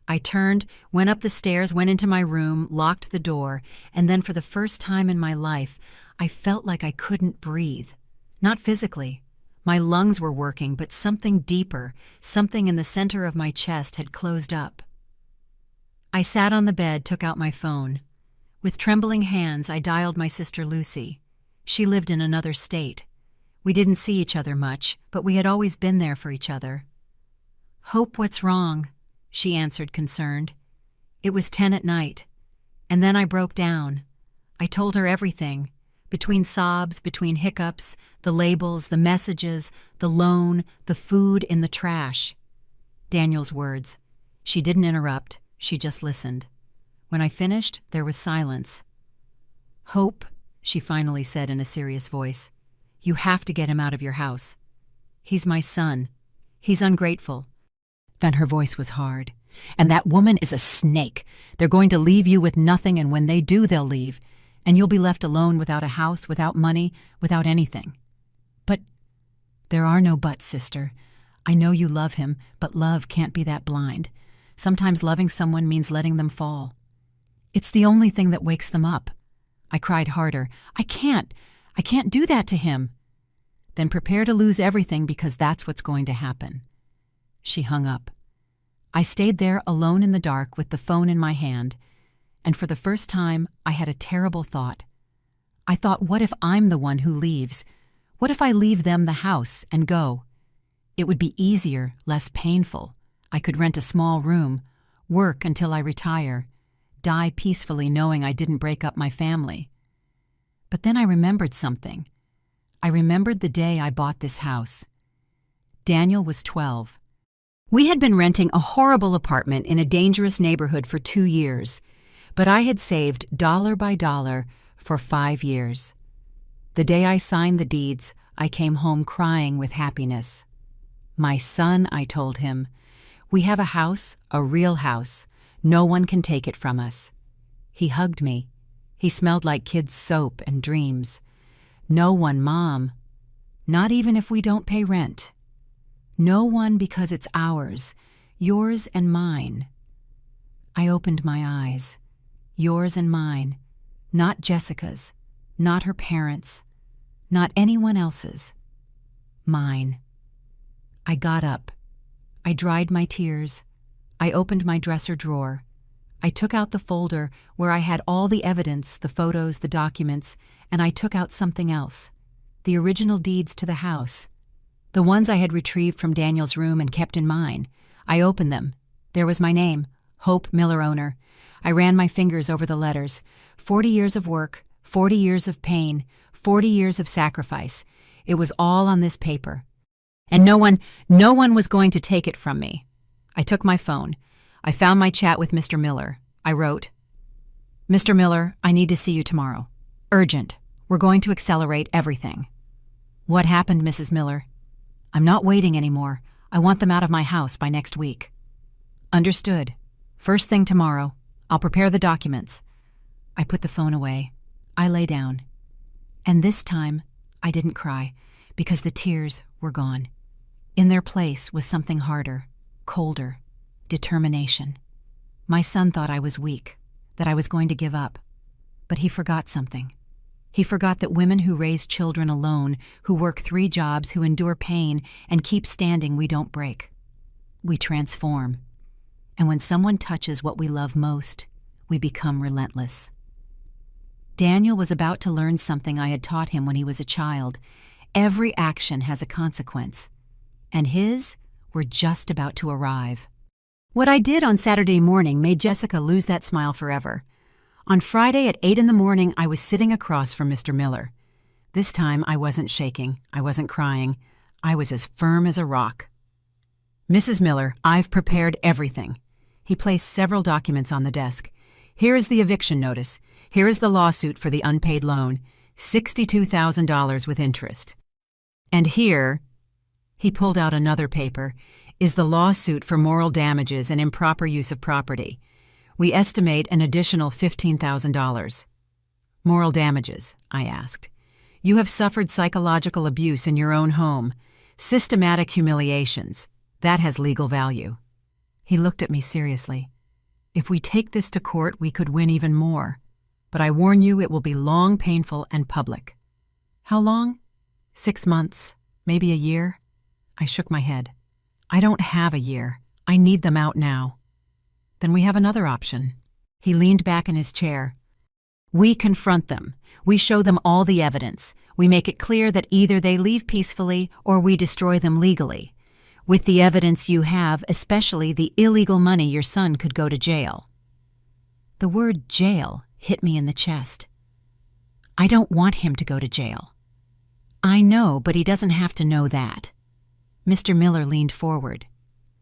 I turned, went up the stairs, went into my room, locked the door, and then for the first time in my life, I felt like I couldn't breathe. Not physically. My lungs were working, but something deeper, something in the center of my chest had closed up. I sat on the bed, took out my phone. With trembling hands, I dialed my sister Lucy. She lived in another state. We didn't see each other much, but we had always been there for each other. "Hope, what's wrong?" she answered, concerned. It was 10 at night, and then I broke down. I told her everything. Between sobs, between hiccups, the labels, the messages, the loan, the food in the trash. Daniel's words. She didn't interrupt, she just listened. When I finished, there was silence. "Hope," she finally said in a serious voice, "you have to get him out of your house. He's my son. He's ungrateful." Then her voice was hard. "And that woman is a snake. They're going to leave you with nothing, and when they do, they'll leave. And you'll be left alone without a house, without money, without anything." "But there are no buts, sister. I know you love him, but love can't be that blind. Sometimes loving someone means letting them fall. It's the only thing that wakes them up." I cried harder. I can't do that to him." "Then prepare to lose everything, because that's what's going to happen." She hung up. I stayed there alone in the dark with the phone in my hand, and for the first time I had a terrible thought. I thought, what if I'm the one who leaves? What if I leave them the house and go? It would be easier, less painful. I could rent a small room, work until I retire, die peacefully knowing I didn't break up my family. But then I remembered something. I remembered the day I bought this house. Daniel was 12. We had been renting a horrible apartment in a dangerous neighborhood for 2 years, but I had saved dollar by dollar for 5 years. The day I signed the deeds, I came home crying with happiness. "My son," I told him, "we have a house, a real house. No one can take it from us." He hugged me. He smelled like kids' soap and dreams. "No one, Mom. Not even if we don't pay rent. No one, because it's ours, yours and mine." I opened my eyes. Yours and mine. Not Jessica's. Not her parents'. Not anyone else's. Mine. I got up. I dried my tears. I opened my dresser drawer. I took out the folder where I had all the evidence, the photos, the documents, and I took out something else. The original deeds to the house. The ones I had retrieved from Daniel's room and kept in mine. I opened them. There was my name, Hope Miller, owner. I ran my fingers over the letters. 40 years of work, 40 years of pain, 40 years of sacrifice. It was all on this paper. And no one was going to take it from me. I took my phone. I found my chat with Mr. Miller. I wrote, "Mr. Miller, I need to see you tomorrow. Urgent. We're going to accelerate everything." "What happened, Mrs. Miller?" "I'm not waiting anymore. I want them out of my house by next week." "Understood. First thing tomorrow. I'll prepare the documents." I put the phone away. I lay down. And this time, I didn't cry, because the tears were gone. In their place was something harder, colder, determination. My son thought I was weak. that I was going to give up. But he forgot something. He forgot that women who raise children alone, who work 3 jobs, who endure pain, and keep standing, we don't break. We transform. And when someone touches what we love most, we become relentless. Daniel was about to learn something I had taught him when he was a child. Every action has a consequence. And his were just about to arrive. What I did on Saturday morning made Jessica lose that smile forever. On Friday at 8 in the morning, I was sitting across from Mr. Miller. This time, I wasn't shaking. I wasn't crying. I was as firm as a rock. "Mrs. Miller, I've prepared everything." He placed several documents on the desk. "Here is the eviction notice. Here is the lawsuit for the unpaid loan, $62,000 with interest. And here," he pulled out another paper, "is the lawsuit for moral damages and improper use of property. We estimate an additional $15,000. "Moral damages?" I asked. "You have suffered psychological abuse in your own home, systematic humiliations. That has legal value." He looked at me seriously. "If we take this to court, we could win even more. But I warn you, it will be long, painful, and public." "How long?" 6 months, maybe a year." I shook my head. "I don't have a year. I need them out now." "Then we have another option." He leaned back in his chair. "We confront them. We show them all the evidence. We make it clear that either they leave peacefully or we destroy them legally. With the evidence you have, especially the illegal money, your son could go to jail." The word jail hit me in the chest. I don't want him to go to jail. "I know, but he doesn't have to know that." Mr. Miller leaned forward.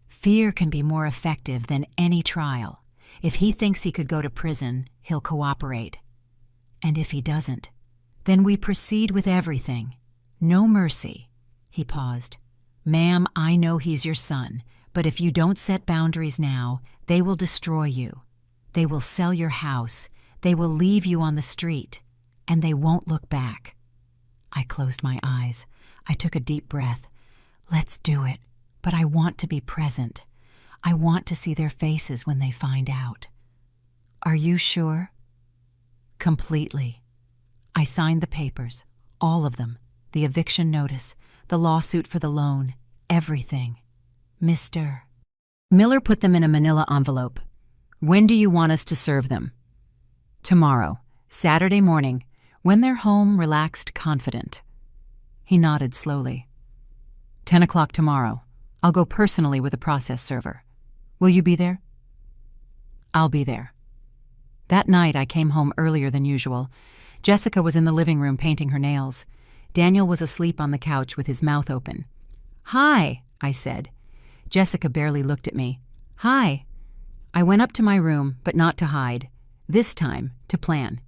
"Fear can be more effective than any trial. If he thinks he could go to prison, he'll cooperate. And if he doesn't, then we proceed with everything. No mercy." He paused. "Ma'am, I know he's your son, but if you don't set boundaries now, they will destroy you. They will sell your house. They will leave you on the street. And they won't look back." I closed my eyes. I took a deep breath. "Let's do it. But I want to be present. I want to see their faces when they find out." "Are you sure?" "Completely." I signed the papers, all of them, the eviction notice, the lawsuit for the loan, everything. "Mr. Miller put them in a manila envelope. "When do you want us to serve them?" "Tomorrow, Saturday morning, when they're home, relaxed, confident." He nodded slowly. 10 o'clock tomorrow. I'll go personally with a process server. Will you be there?" "I'll be there." That night I came home earlier than usual. Jessica was in the living room painting her nails. Daniel was asleep on the couch with his mouth open. "Hi," I said. Jessica barely looked at me. "Hi." I went up to my room, but not to hide. This time, to plan.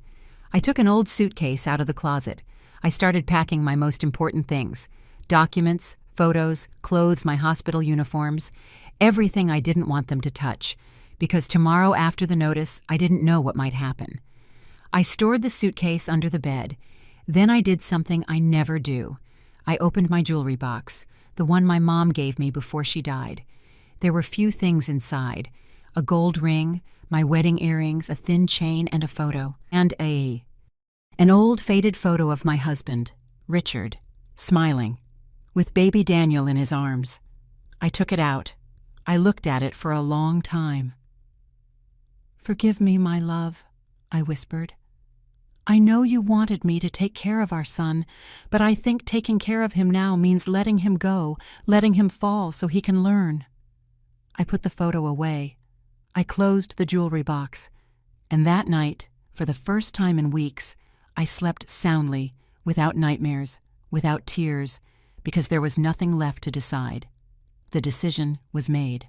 I took an old suitcase out of the closet. I started packing my most important things. Documents, photos, clothes, my hospital uniforms. Everything I didn't want them to touch. Because tomorrow after the notice, I didn't know what might happen. I stored the suitcase under the bed. Then I did something I never do. I opened my jewelry box, the one my mom gave me before she died. There were few things inside. A gold ring, my wedding earrings, a thin chain, and a photo. And an old faded photo of my husband, Richard, smiling, with baby Daniel in his arms. I took it out. I looked at it for a long time. "Forgive me, my love," I whispered. "I know you wanted me to take care of our son, but I think taking care of him now means letting him go, letting him fall so he can learn." I put the photo away. I closed the jewelry box. And that night, for the first time in weeks, I slept soundly, without nightmares, without tears, because there was nothing left to decide. The decision was made.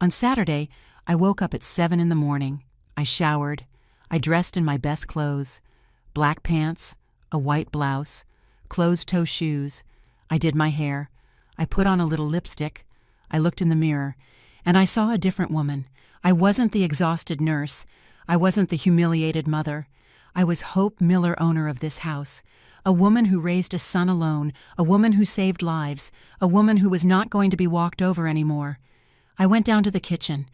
On Saturday, I woke up at 7 in the morning. I showered. I dressed in my best clothes, black pants, a white blouse, closed-toe shoes. I did my hair. I put on a little lipstick. I looked in the mirror, and I saw a different woman. I wasn't the exhausted nurse. I wasn't the humiliated mother. I was Hope Miller, owner of this house, a woman who raised a son alone, a woman who saved lives, a woman who was not going to be walked over anymore. I went down to the kitchen.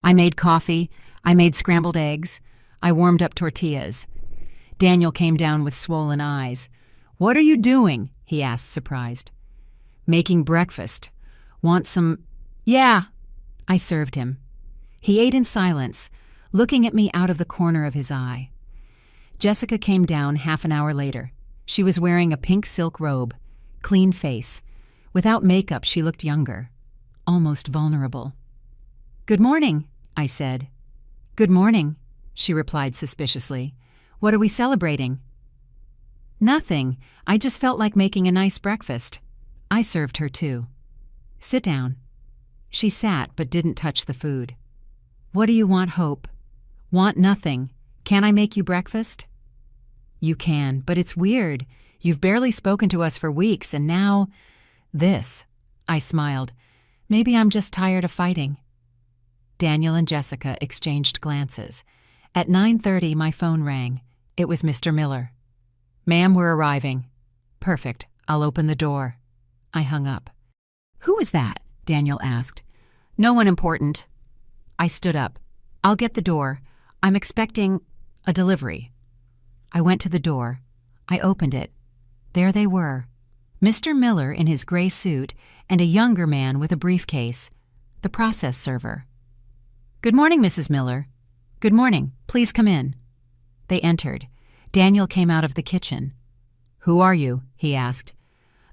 I made coffee. I made scrambled eggs. I warmed up tortillas. Daniel came down with swollen eyes. "What are you doing?" he asked, surprised. "Making breakfast. Want some—" "Yeah." I served him. He ate in silence, looking at me out of the corner of his eye. Jessica came down half an hour later. She was wearing a pink silk robe, clean face. Without makeup, she looked younger, almost vulnerable. "Good morning," I said. "Good morning," she replied suspiciously. "What are we celebrating?" "Nothing. I just felt like making a nice breakfast." I served her too. "Sit down." She sat but didn't touch the food. "What do you want, Hope?" "Want nothing. Can I make you breakfast?" "You can, but it's weird. You've barely spoken to us for weeks, and now this." I smiled. "Maybe I'm just tired of fighting." Daniel and Jessica exchanged glances. At 9:30, my phone rang. It was Mr. Miller. "Ma'am, we're arriving." "Perfect. I'll open the door." I hung up. "Who was that?" Daniel asked. "No one important." I stood up. "I'll get the door. I'm expecting a delivery." I went to the door. I opened it. There they were, Mr. Miller in his gray suit and a younger man with a briefcase, the process server. "Good morning, Mrs. Miller." "Good morning. Please come in." They entered. Daniel came out of the kitchen. "Who are you?" he asked.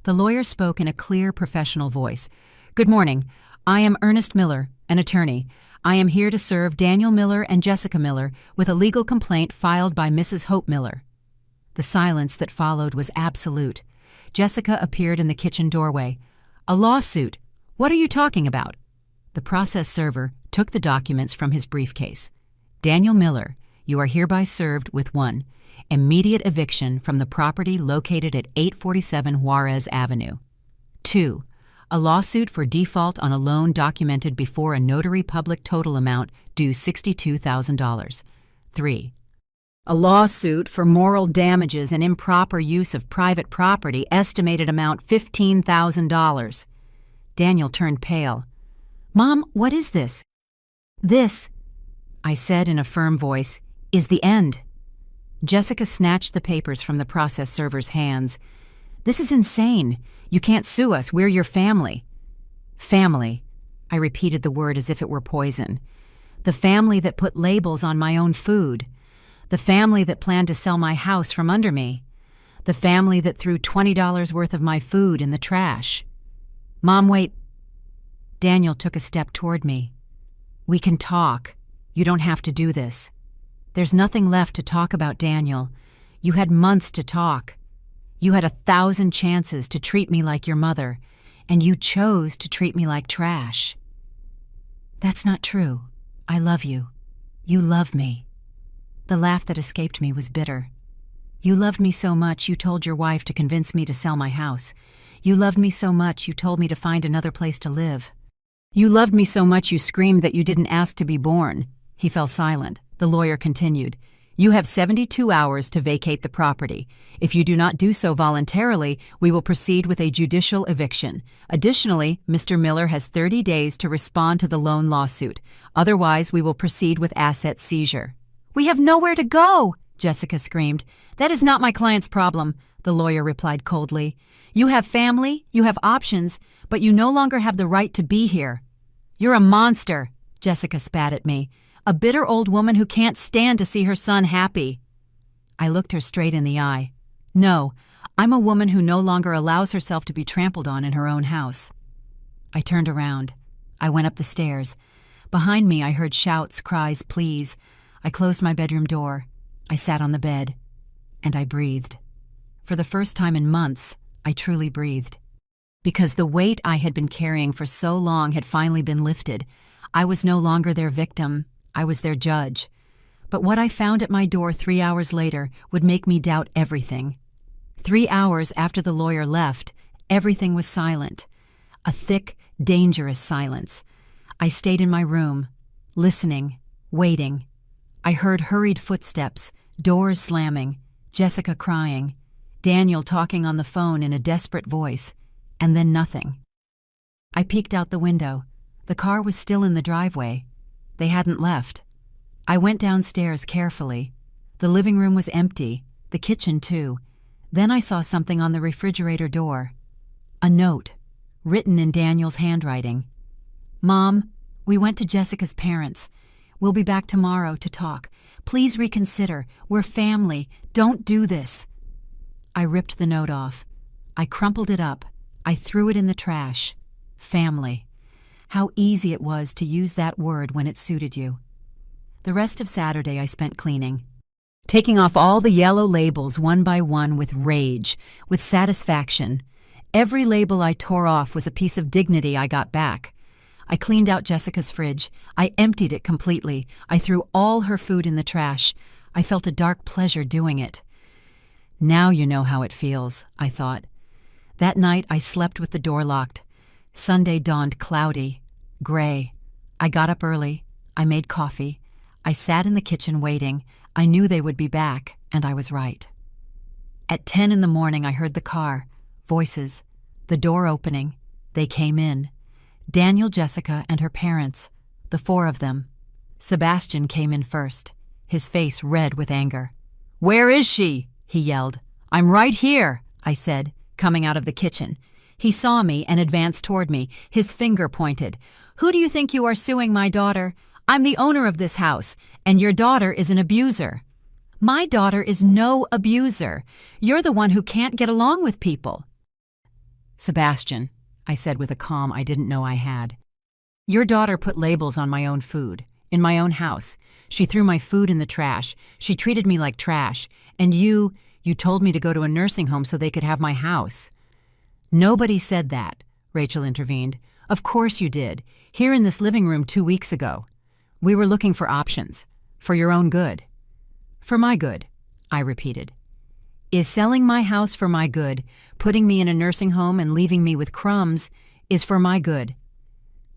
The lawyer spoke in a clear, professional voice. "Good morning. I am Ernest Miller, an attorney. I am here to serve Daniel Miller and Jessica Miller with a legal complaint filed by Mrs. Hope Miller." The silence that followed was absolute. Jessica appeared in the kitchen doorway. "A lawsuit. What are you talking about?" The process server took the documents from his briefcase. "Daniel Miller, you are hereby served with 1. Immediate eviction from the property located at 847 Juarez Avenue. 2. A lawsuit for default on a loan documented before a notary public total amount due $62,000. 3. A lawsuit for moral damages and improper use of private property, estimated amount $15,000. Daniel turned pale. "Mom, what is this?" "This," I said in a firm voice, "is the end." Jessica snatched the papers from the process server's hands. "This is insane. You can't sue us. We're your family." "Family." I repeated the word as if it were poison. "The family that put labels on my own food. The family that planned to sell my house from under me. The family that threw $20 worth of my food in the trash." "Mom, wait." Daniel took a step toward me. "We can talk. You don't have to do this. There's nothing left to talk about, Daniel. You had months to talk. You had 1,000 chances to treat me like your mother, and you chose to treat me like trash." "That's not true. I love you. You love me." The laugh that escaped me was bitter. "You loved me so much you told your wife to convince me to sell my house. You loved me so much you told me to find another place to live. You loved me so much you screamed that you didn't ask to be born." He fell silent. The lawyer continued. "You have 72 hours to vacate the property. If you do not do so voluntarily, we will proceed with a judicial eviction. Additionally, Mr. Miller has 30 days to respond to the loan lawsuit. Otherwise, we will proceed with asset seizure." "We have nowhere to go!" Jessica screamed. "That is not my client's problem," the lawyer replied coldly. "You have family, you have options, but you no longer have the right to be here." "You're a monster," Jessica spat at me. "A bitter old woman who can't stand to see her son happy." I looked her straight in the eye. "No, I'm a woman who no longer allows herself to be trampled on in her own house." I turned around. I went up the stairs. Behind me I heard shouts, cries, pleas. I closed my bedroom door. I sat on the bed. And I breathed. For the first time in months, I truly breathed. Because the weight I had been carrying for so long had finally been lifted. I was no longer their victim. I was their judge. But what I found at my door 3 hours later would make me doubt everything. 3 hours after the lawyer left, everything was silent. A thick, dangerous silence. I stayed in my room, listening, waiting. I heard hurried footsteps, doors slamming, Jessica crying, Daniel talking on the phone in a desperate voice, and then nothing. I peeked out the window. The car was still in the driveway. They hadn't left. I went downstairs carefully. The living room was empty, the kitchen too. Then I saw something on the refrigerator door. A note, written in Daniel's handwriting. "Mom, we went to Jessica's parents. We'll be back tomorrow to talk. Please reconsider. We're family. Don't do this." I ripped the note off. I crumpled it up. I threw it in the trash. Family. How easy it was to use that word when it suited you. The rest of Saturday I spent cleaning, taking off all the yellow labels one by one with rage, with satisfaction. Every label I tore off was a piece of dignity I got back. I cleaned out Jessica's fridge. I emptied it completely. I threw all her food in the trash. I felt a dark pleasure doing it. Now you know how it feels, I thought. That night I slept with the door locked. Sunday dawned cloudy, gray. I got up early. I made coffee. I sat in the kitchen waiting. I knew they would be back, and I was right. At 10 in the morning I heard the car, voices, the door opening. They came in. Daniel, Jessica, and her parents, the 4 of them. Sebastian came in first, his face red with anger. "Where is she?" he yelled. "I'm right here," I said, coming out of the kitchen. He saw me and advanced toward me, his finger pointed. "Who do you think you are suing, my daughter? I'm the owner of this house, and your daughter is an abuser." "My daughter is no abuser. You're the one who can't get along with people." "Sebastian," I said with a calm I didn't know I had, "your daughter put labels on my own food, in my own house. She threw my food in the trash. She treated me like trash. And you told me to go to a nursing home so they could have my house." "Nobody said that," Rachel intervened. "Of course you did. Here in this living room 2 weeks ago. We were looking for options. For your own good." "For my good," I repeated. "Is selling my house for my good, putting me in a nursing home and leaving me with crumbs, is for my good."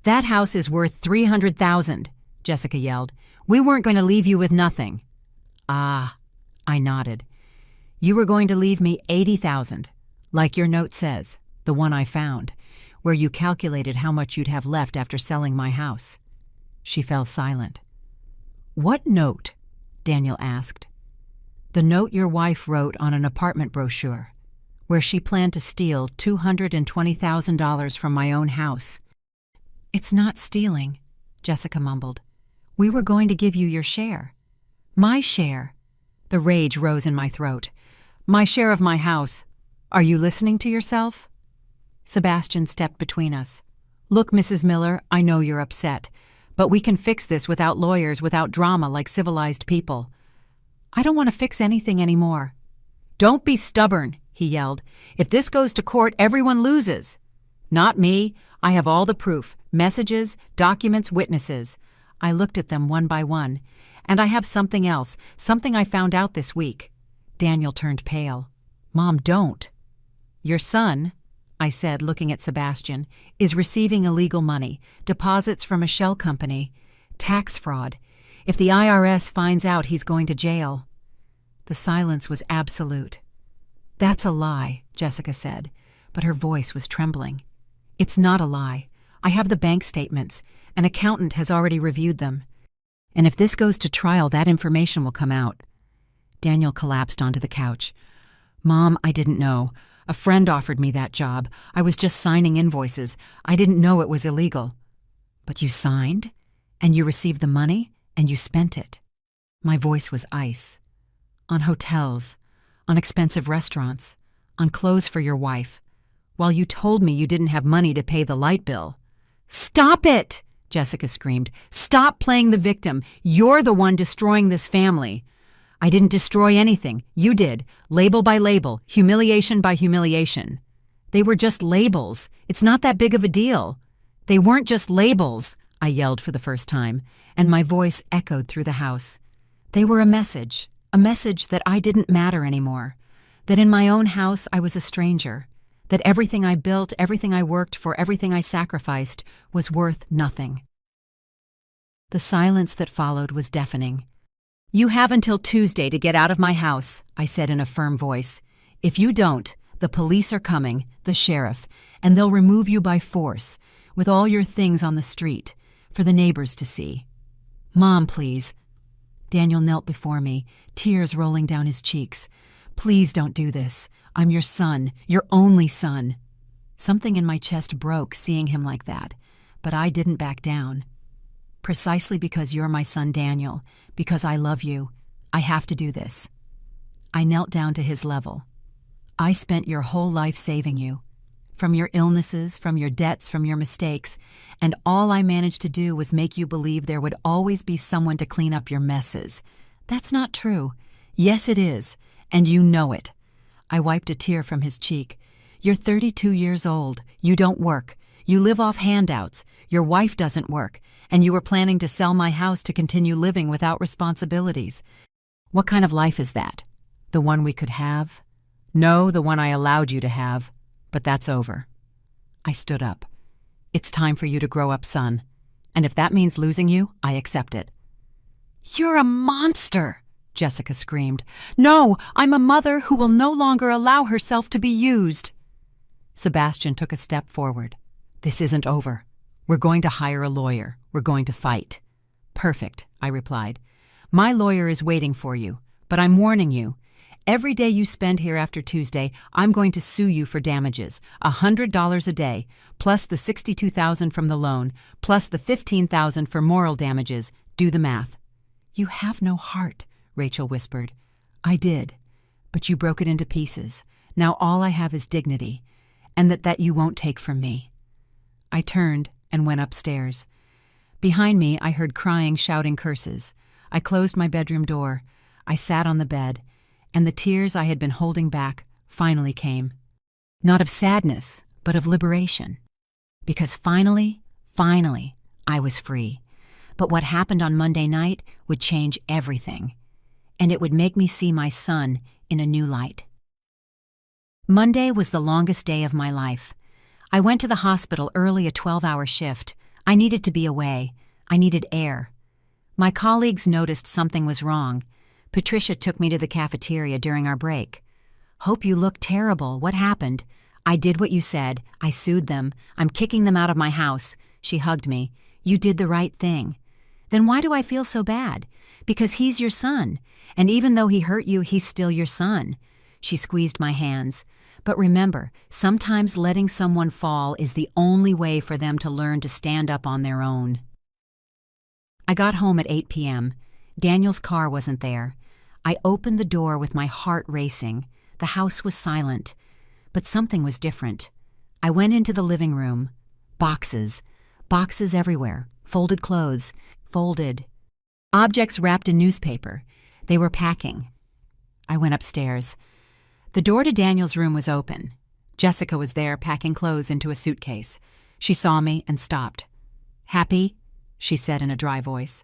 "That house is worth $300,000, Jessica yelled. "We weren't going to leave you with nothing." "Ah," I nodded. "You were going to leave me $80,000, like your note says, the one I found, where you calculated how much you'd have left after selling my house." She fell silent. "What note?" Daniel asked. "The note your wife wrote on an apartment brochure, where she planned to steal $220,000 from my own house." "It's not stealing," Jessica mumbled. "We were going to give you your share." "My share." The rage rose in my throat. "My share of my house. Are you listening to yourself?" Sebastian stepped between us. "Look, Mrs. Miller, I know you're upset, but we can fix this without lawyers, without drama, like civilized people." "I don't want to fix anything anymore." "Don't be stubborn," he yelled. "If this goes to court, everyone loses." "Not me. I have all the proof, messages, documents, witnesses." I looked at them one by one. "And I have something else, something I found out this week." Daniel turned pale. "Mom, don't." "Your son," I said, looking at Sebastian, "is receiving illegal money, deposits from a shell company, tax fraud. If the IRS finds out, he's going to jail." The silence was absolute. "That's a lie," Jessica said, but her voice was trembling. "It's not a lie. I have the bank statements. An accountant has already reviewed them. And if this goes to trial, that information will come out." Daniel collapsed onto the couch. "Mom, I didn't know. A friend offered me that job. I was just signing invoices. I didn't know it was illegal." "But you signed? And you received the money? And you spent it?" My voice was ice. "On hotels, on expensive restaurants, on clothes for your wife, while you told me you didn't have money to pay the light bill." "Stop it!" Jessica screamed. "Stop playing the victim. You're the one destroying this family." "I didn't destroy anything. You did. Label by label, humiliation by humiliation." "They were just labels. It's not that big of a deal." "They weren't just labels," I yelled for the first time, and my voice echoed through the house. "They were a message that I didn't matter anymore, that in my own house I was a stranger, that everything I built, everything I worked for, everything I sacrificed was worth nothing." The silence that followed was deafening. "You have until Tuesday to get out of my house," I said in a firm voice. "If you don't, the police are coming, the sheriff, and they'll remove you by force, with all your things on the street, for the neighbors to see." Mom, please. Daniel knelt before me, tears rolling down his cheeks. Please don't do this. I'm your son, your only son. Something in my chest broke seeing him like that, but I didn't back down. Precisely because you're my son, Daniel, because I love you, I have to do this. I knelt down to his level. I spent your whole life saving you. From your illnesses, from your debts, from your mistakes, and all I managed to do was make you believe there would always be someone to clean up your messes. That's not true. Yes, it is, and you know it. I wiped a tear from his cheek. You're 32 years old. You don't work. You live off handouts. Your wife doesn't work, and you were planning to sell my house to continue living without responsibilities. What kind of life is that? The one we could have? No, the one I allowed you to have. But that's over. I stood up. It's time for you to grow up, son. And if that means losing you, I accept it. You're a monster, Jessica screamed. No, I'm a mother who will no longer allow herself to be used. Sebastian took a step forward. This isn't over. We're going to hire a lawyer. We're going to fight. Perfect, I replied. My lawyer is waiting for you, but I'm warning you. Every day you spend here after Tuesday, I'm going to sue you for damages, $100 a day, plus the $62,000 from the loan, plus the $15,000 for moral damages. Do the math. You have no heart, Rachel whispered. I did, but you broke it into pieces. Now all I have is dignity, and that you won't take from me. I turned and went upstairs. Behind me, I heard crying, shouting curses. I closed my bedroom door. I sat on the bed, and the tears I had been holding back finally came. Not of sadness, but of liberation. Because finally, I was free. But what happened on Monday night would change everything, and it would make me see my son in a new light. Monday was the longest day of my life. I went to the hospital early, a 12-hour shift. I needed to be away. I needed air. My colleagues noticed something was wrong. Patricia took me to the cafeteria during our break. Hope you look terrible. What happened? I did what you said. I sued them. I'm kicking them out of my house. She hugged me. You did the right thing. Then why do I feel so bad? Because he's your son. And even though he hurt you, he's still your son. She squeezed my hands. But remember, sometimes letting someone fall is the only way for them to learn to stand up on their own. I got home at 8 p.m. Daniel's car wasn't there. I opened the door with my heart racing. The house was silent, but something was different. I went into the living room. Boxes everywhere, folded clothes, folded objects wrapped in newspaper. They were packing. I went upstairs. The door to Daniel's room was open. Jessica was there packing clothes into a suitcase. She saw me and stopped. Happy? She said in a dry voice.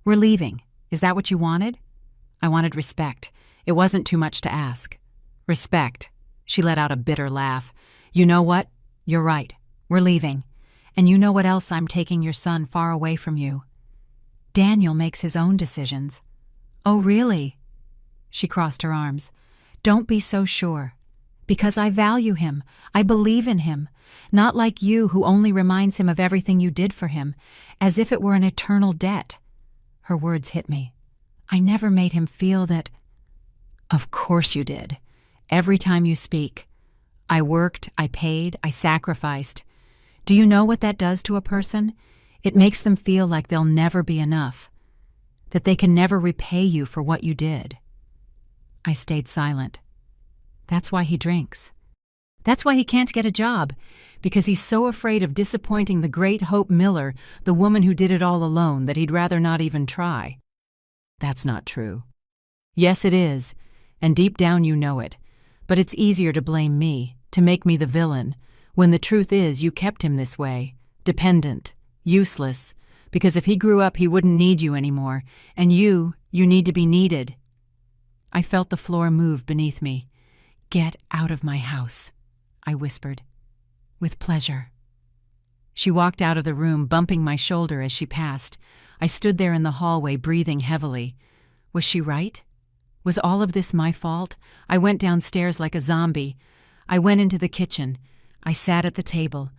We're leaving. Is that what you wanted? I wanted respect. It wasn't too much to ask. Respect. She let out a bitter laugh. You know what? You're right. We're leaving. And you know what else? I'm taking your son far away from you. Daniel makes his own decisions. Oh, really? She crossed her arms. Don't be so sure. Because I value him. I believe in him. Not like you, who only reminds him of everything you did for him, as if it were an eternal debt. Her words hit me. I never made him feel that. Of course you did. Every time you speak. I worked, I paid, I sacrificed. Do you know what that does to a person? It makes them feel like they'll never be enough, that they can never repay you for what you did. I stayed silent. That's why he drinks. That's why he can't get a job, because he's so afraid of disappointing the great Hope Miller, the woman who did it all alone, that he'd rather not even try. That's not true. Yes, it is, and deep down you know it, but it's easier to blame me, to make me the villain, when the truth is you kept him this way, dependent, useless, because if he grew up he wouldn't need you anymore, and you need to be needed. I felt the floor move beneath me. Get out of my house, I whispered. With pleasure. She walked out of the room, bumping my shoulder as she passed. I stood there in the hallway, breathing heavily. Was she right? Was all of this my fault? I went downstairs like a zombie. I went into the kitchen. I sat at the table,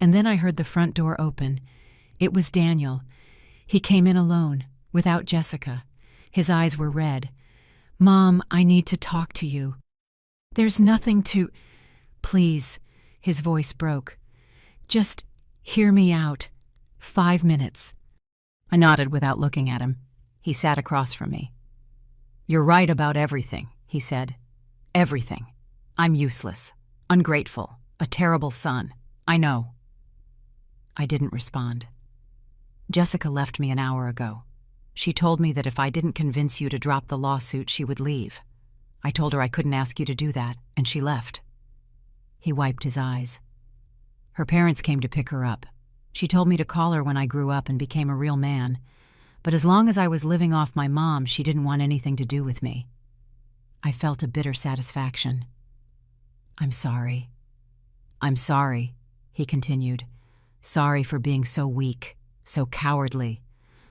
and then I heard the front door open. It was Daniel. He came in alone, without Jessica. His eyes were red. "Mom, I need to talk to you." "There's nothing to—" "Please," his voice broke. "Just hear me out. 5 minutes." I nodded without looking at him. He sat across from me. "You're right about everything," he said. "Everything. I'm useless, ungrateful, a terrible son. I know." I didn't respond. "Jessica left me an hour ago. She told me that if I didn't convince you to drop the lawsuit, she would leave. I told her I couldn't ask you to do that, and she left." He wiped his eyes. "Her parents came to pick her up. She told me to call her when I grew up and became a real man. But as long as I was living off my mom, she didn't want anything to do with me." I felt a bitter satisfaction. "I'm sorry. I'm sorry," he continued. "Sorry for being so weak, so cowardly.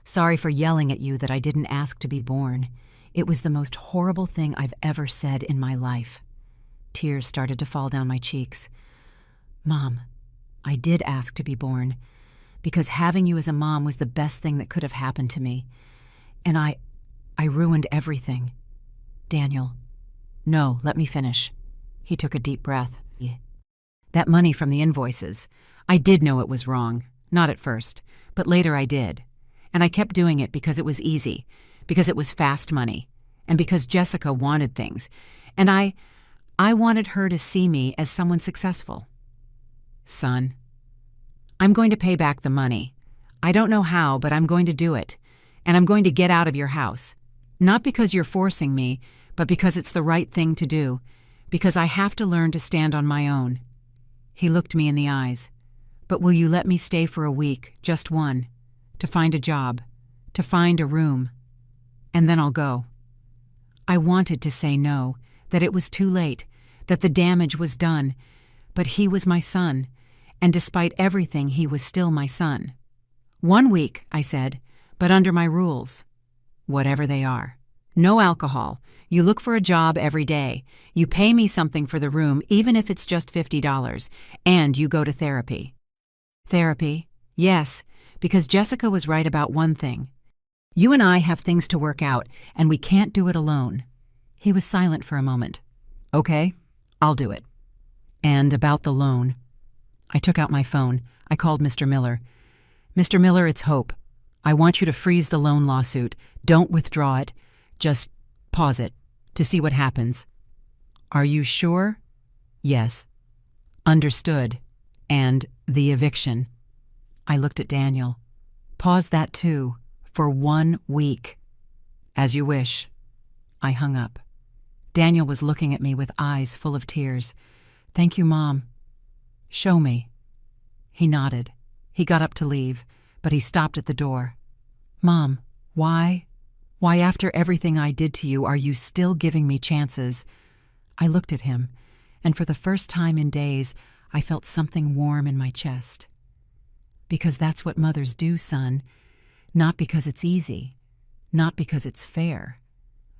Sorry for yelling at you that I didn't ask to be born. It was the most horrible thing I've ever said in my life." Tears started to fall down my cheeks. "Mom, I did ask to be born, because having you as a mom was the best thing that could have happened to me. And I ruined everything." "Daniel." "No, let me finish." He took a deep breath. "That money from the invoices, I did know it was wrong. Not at first, but later I did. And I kept doing it because it was easy, because it was fast money, and because Jessica wanted things. And I wanted her to see me as someone successful." "Son, I'm going to pay back the money. I don't know how, but I'm going to do it. And I'm going to get out of your house. Not because you're forcing me, but because it's the right thing to do. Because I have to learn to stand on my own." He looked me in the eyes. "But will you let me stay for a week, just one, to find a job, to find a room? And then I'll go." I wanted to say no, that it was too late, that the damage was done. But he was my son, and despite everything, he was still my son. "1 week," I said, "but under my rules. Whatever they are. No alcohol. You look for a job every day. You pay me something for the room, even if it's just $50, and you go to therapy." "Therapy?" "Yes, because Jessica was right about one thing. You and I have things to work out, and we can't do it alone." He was silent for a moment. "Okay, I'll do it." "And about the loan." I took out my phone. I called Mr. Miller. "Mr. Miller, it's Hope. I want you to freeze the loan lawsuit. Don't withdraw it. Just pause it to see what happens." "Are you sure?" "Yes." "Understood. And the eviction." I looked at Daniel. "Pause that too, for 1 week." "As you wish." I hung up. Daniel was looking at me with eyes full of tears. "Thank you, Mom." "Show me." He nodded. He got up to leave, but he stopped at the door. "Mom, why? Why, after everything I did to you, are you still giving me chances?" I looked at him, and for the first time in days, I felt something warm in my chest. "Because that's what mothers do, son. Not because it's easy, not because it's fair,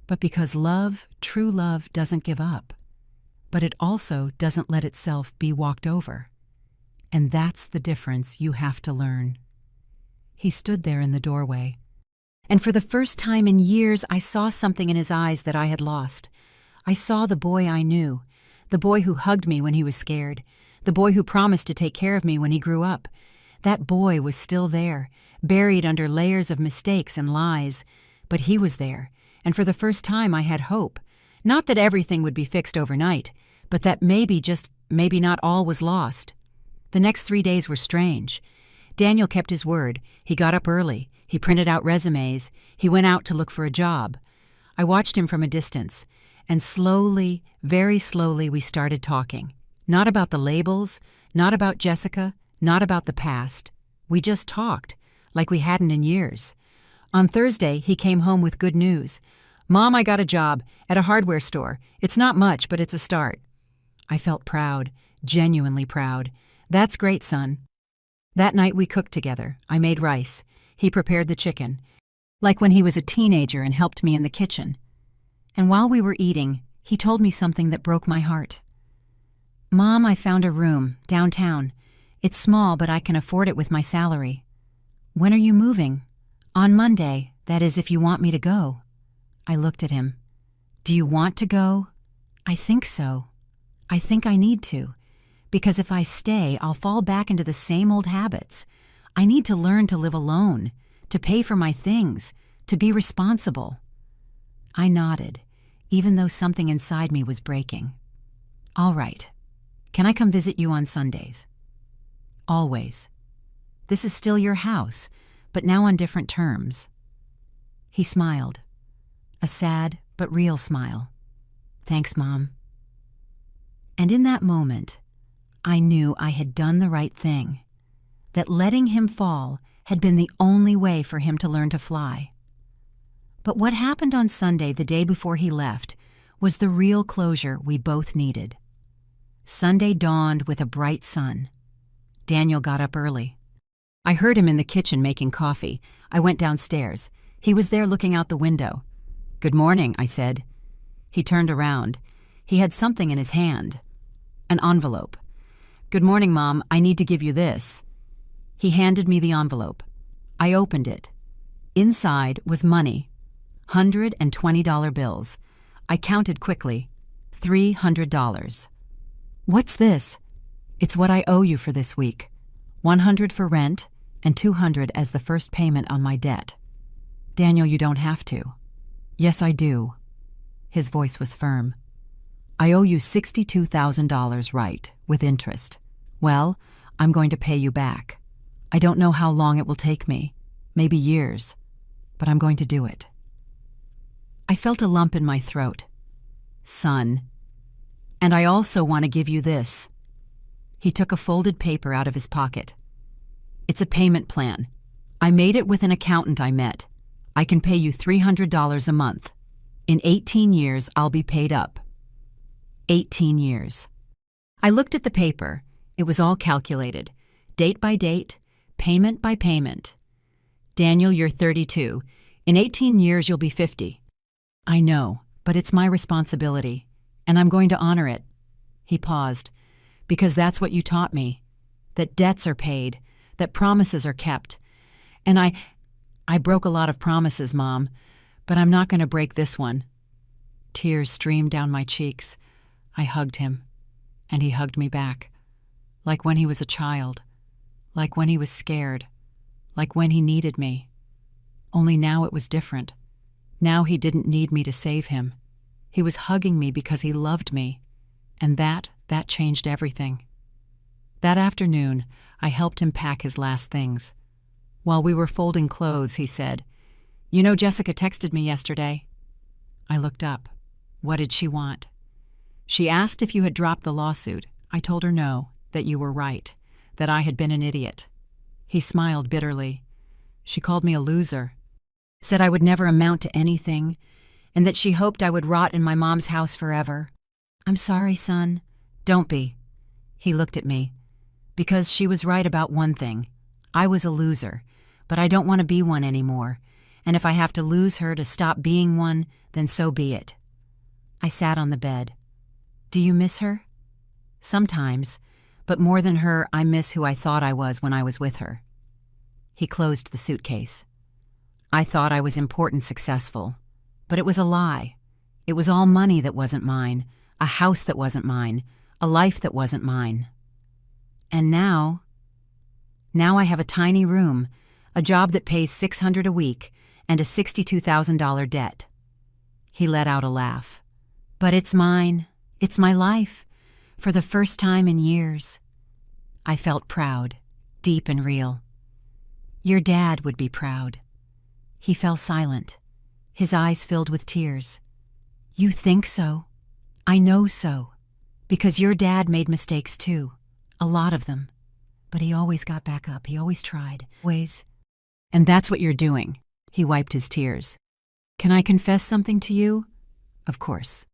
but because love, true love, doesn't give up. But it also doesn't let itself be walked over. And that's the difference you have to learn." He stood there in the doorway. And for the first time in years, I saw something in his eyes that I had lost. I saw the boy I knew, the boy who hugged me when he was scared, the boy who promised to take care of me when he grew up. That boy was still there, buried under layers of mistakes and lies. But he was there, and for the first time I had hope. Not that everything would be fixed overnight, but that maybe, just maybe not all was lost. The next 3 days were strange. Daniel kept his word. He got up early. He printed out resumes. He went out to look for a job. I watched him from a distance, and slowly, very slowly, we started talking. Not about the labels, not about Jessica, not about the past. We just talked, like we hadn't in years. On Thursday, he came home with good news. "Mom, I got a job at a hardware store. It's not much, but it's a start." I felt proud, genuinely proud. "That's great, son." That night we cooked together. I made rice. He prepared the chicken, like when he was a teenager and helped me in the kitchen. And while we were eating, he told me something that broke my heart. "Mom, I found a room, downtown. It's small, but I can afford it with my salary." "When are you moving?" "On Monday. That is, if you want me to go. I looked at him. Do you want to go? I think so. I think I need to. Because if I stay, I'll fall back into the same old habits. I need to learn to live alone, to pay for my things, to be responsible. I nodded, even though something inside me was breaking. All right. Can I come visit you on Sundays? Always. This is still your house, but now on different terms. He smiled. A sad but real smile. Thanks, Mom. And in that moment, I knew I had done the right thing, that letting him fall had been the only way for him to learn to fly. But what happened on Sunday, the day before he left, was the real closure we both needed. Sunday dawned with a bright sun. Daniel got up early. I heard him in the kitchen making coffee. I went downstairs. He was there looking out the window. "Good morning," I said. He turned around. He had something in his hand. An envelope. "Good morning, Mom. I need to give you this." He handed me the envelope. I opened it. Inside was money. $120 bills. I counted quickly. $300. "What's this?" "It's what I owe you for this week. $100 for rent and $200 as the first payment on my debt." "Daniel, you don't have to." "Yes, I do." His voice was firm. "I owe you $62,000 right, with interest. Well, I'm going to pay you back. I don't know how long it will take me, maybe years, but I'm going to do it." I felt a lump in my throat. "Son, and I also want to give you this." He took a folded paper out of his pocket. "It's a payment plan. I made it with an accountant I met. I can pay you $300 a month. In 18 years, I'll be paid up." 18 years. I looked at the paper. It was all calculated, date by date, payment by payment. "Daniel, you're 32. In 18 years, you'll be 50. "I know, but it's my responsibility, and I'm going to honor it." He paused. "Because that's what you taught me, that debts are paid, that promises are kept. And I broke a lot of promises, Mom, but I'm not going to break this one." Tears streamed down my cheeks. I hugged him, and he hugged me back, like when he was a child, like when he was scared, like when he needed me. Only now it was different. Now he didn't need me to save him. He was hugging me because he loved me, and that changed everything. That afternoon, I helped him pack his last things. While we were folding clothes, he said, "You know, Jessica texted me yesterday." I looked up. What did she want? "She asked if you had dropped the lawsuit. I told her no, that you were right, that I had been an idiot." He smiled bitterly. "She called me a loser, said I would never amount to anything, and that she hoped I would rot in my mom's house forever." "I'm sorry, son." "Don't be." He looked at me. "Because she was right about one thing. I was a loser, but I don't want to be one anymore, and if I have to lose her to stop being one, then so be it." I sat on the bed. "Do you miss her?" "Sometimes, but more than her, I miss who I thought I was when I was with her." He closed the suitcase. "I thought I was important, successful, but it was a lie. It was all money that wasn't mine, a house that wasn't mine, a life that wasn't mine. And now I have a tiny room, a job that pays $600 a week, and a $62,000 debt." He let out a laugh. "But it's mine. It's my life. For the first time in years." I felt proud, deep and real. "Your dad would be proud." He fell silent. His eyes filled with tears. "You think so? I know so. Because your dad made mistakes too. A lot of them. But he always got back up. He always tried. Always. And that's what you're doing." He wiped his tears. "Can I confess something to you?" "Of course.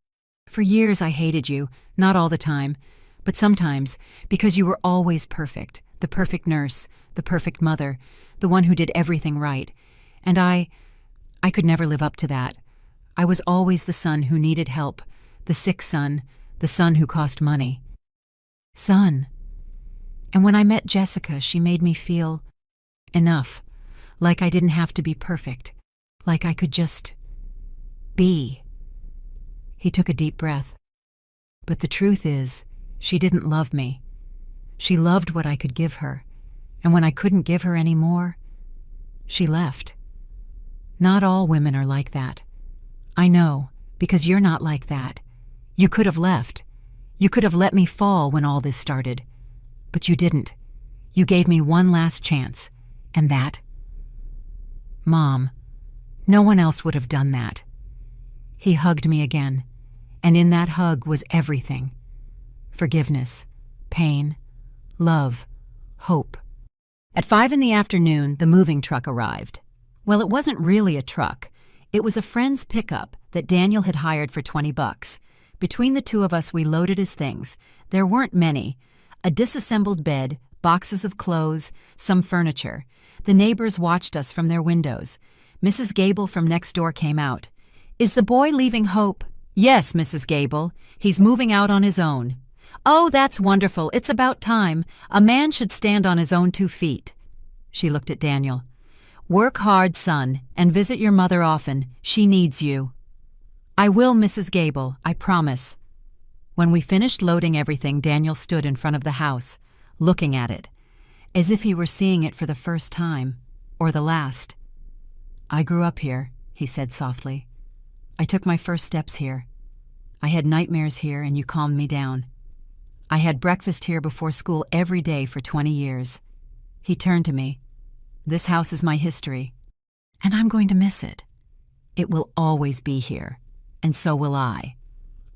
For years I hated you, not all the time, but sometimes, because you were always perfect, the perfect nurse, the perfect mother, the one who did everything right. And I could never live up to that. I was always the son who needed help, the sick son, the son who cost money. Son. And when I met Jessica, she made me feel enough, like I didn't have to be perfect, Like I could just be. He took a deep breath. But the truth is, she didn't love me. She loved what I could give her, and when I couldn't give her any more, she left. Not all women are like that. I know, because you're not like that. You could have left. You could have let me fall when all this started. But you didn't. You gave me one last chance, and that... Mom, no one else would have done that. He hugged me again, and in that hug was everything. Forgiveness, pain, love, hope. At 5 p.m, the moving truck arrived. Well, it wasn't really a truck. It was a friend's pickup that Daniel had hired for $20. Between the two of us, we loaded his things. There weren't many. A disassembled bed, boxes of clothes, some furniture. The neighbors watched us from their windows. Mrs. Gable from next door came out. "Is the boy leaving Hope?" "Yes, Mrs. Gable. He's moving out on his own." "Oh, that's wonderful. It's about time. A man should stand on his own 2 feet." She looked at Daniel. "Work hard, son, and visit your mother often. She needs you." "I will, Mrs. Gable, I promise." When we finished loading everything, Daniel stood in front of the house, looking at it, as if he were seeing it for the first time, or the last. "I grew up here," he said softly. "I took my first steps here. I had nightmares here, and you calmed me down. I had breakfast here before school every day for 20 years. He turned to me. This house is my history, and I'm going to miss it. It will always be here, and so will I.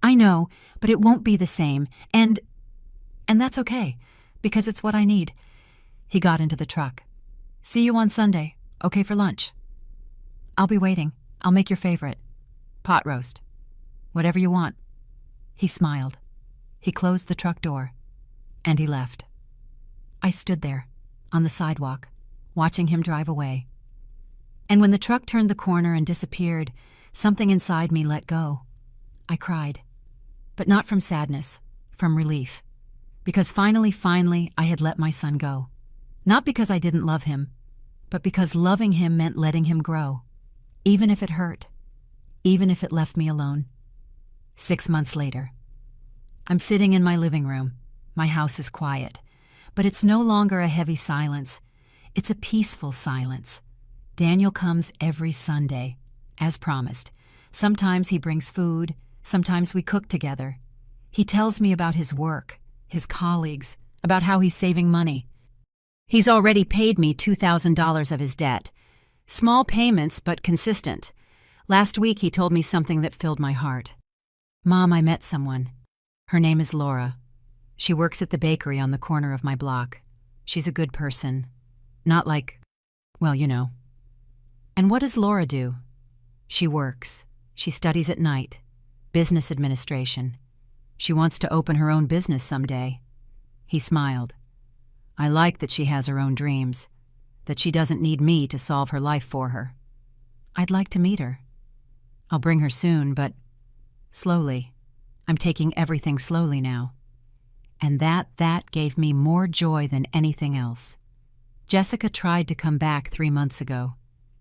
I know, but it won't be the same, and that's okay, because it's what I need." He got into the truck. "See you on Sunday. Okay for lunch?" "I'll be waiting. I'll make your favorite. Pot roast. Whatever you want." He smiled. He closed the truck door, and he left. I stood there, on the sidewalk, watching him drive away. And when the truck turned the corner and disappeared, something inside me let go. I cried. But not from sadness, from relief. Because finally, I had let my son go. Not because I didn't love him, but because loving him meant letting him grow. Even if it hurt. Even if it left me alone. 6 months later. I'm sitting in my living room. My house is quiet. But it's no longer a heavy silence. It's a peaceful silence. Daniel comes every Sunday, as promised. Sometimes he brings food. Sometimes we cook together. He tells me about his work, his colleagues, about how he's saving money. He's already paid me $2,000 of his debt. Small payments, but consistent. Last week he told me something that filled my heart. "Mom, I met someone. Her name is Laura. She works at the bakery on the corner of my block. She's a good person. Not like, well, you know." "And what does Laura do?" "She works. She studies at night. Business administration. She wants to open her own business someday." He smiled. "I like that she has her own dreams, that she doesn't need me to solve her life for her. I'd like to meet her. I'll bring her soon, but slowly. I'm taking everything slowly now." And that gave me more joy than anything else. Jessica tried to come back 3 months ago.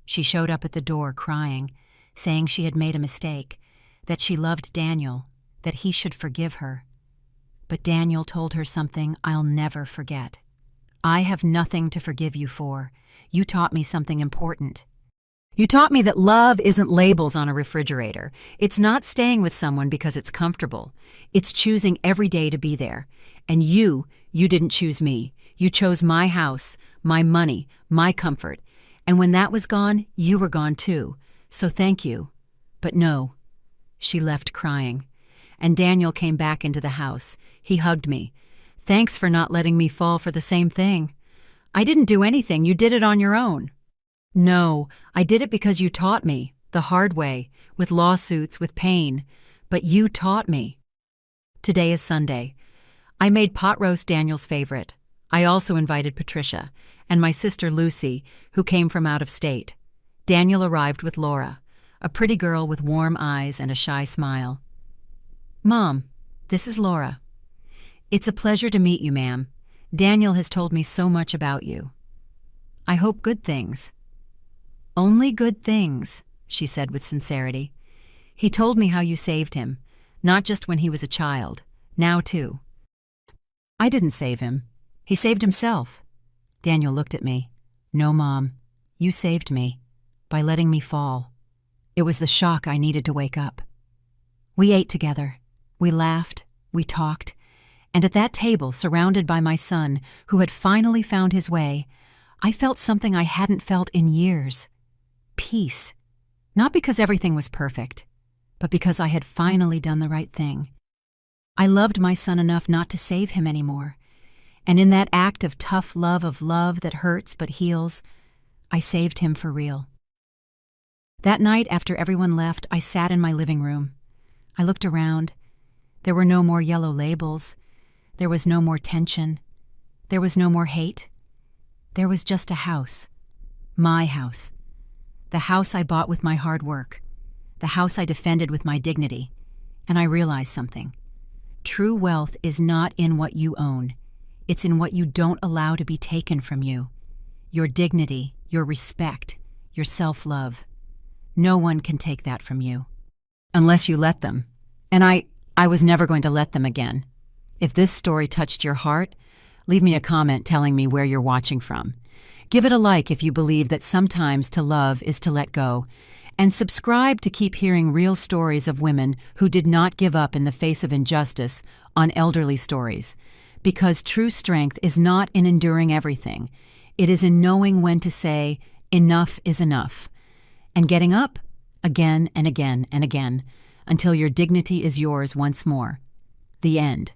She showed up at the door crying, saying she had made a mistake, that she loved Daniel, that he should forgive her. But Daniel told her something I'll never forget. "I have nothing to forgive you for. You taught me something important. You taught me that love isn't labels on a refrigerator. It's not staying with someone because it's comfortable. It's choosing every day to be there. And you didn't choose me. You chose my house, my money, my comfort. And when that was gone, you were gone too. So thank you. But no." She left crying. And Daniel came back into the house. He hugged me. "Thanks for not letting me fall for the same thing. I didn't do anything. You did it on your own." "No, I did it because you taught me, the hard way, with lawsuits, with pain. But you taught me." Today is Sunday. I made pot roast Daniel's favorite. I also invited Patricia and my sister Lucy, who came from out of state. Daniel arrived with Laura, a pretty girl with warm eyes and a shy smile. "Mom, this is Laura. It's a pleasure to meet you, ma'am. Daniel has told me so much about you. I hope good things." "Only good things." she said with sincerity. He told me how you saved him, not just when he was a child, now too. I didn't save him. He saved himself. Daniel looked at me. No, Mom, you saved me by letting me fall. It was the shock I needed to wake up. We ate together. We laughed. We talked. And at that table, surrounded by my son, who had finally found his way, I felt something I hadn't felt in years. Peace. Not because everything was perfect, but because I had finally done the right thing. I loved my son enough not to save him anymore. And in that act of tough love that hurts but heals, I saved him for real. That night, after everyone left, I sat in my living room. I looked around. There were no more yellow labels. There was no more tension. There was no more hate. There was just a house. My house. The house I bought with my hard work. The house I defended with my dignity. And I realized something. True wealth is not in what you own. It's in what you don't allow to be taken from you. Your dignity, your respect, your self-love. No one can take that from you. Unless you let them. And I was never going to let them again. If this story touched your heart, leave me a comment telling me where you're watching from. Give it a like if you believe that sometimes to love is to let go. And subscribe to keep hearing real stories of women who did not give up in the face of injustice on Elderly Stories. Because true strength is not in enduring everything. It is in knowing when to say, enough is enough. And getting up again and again and again until your dignity is yours once more. The end.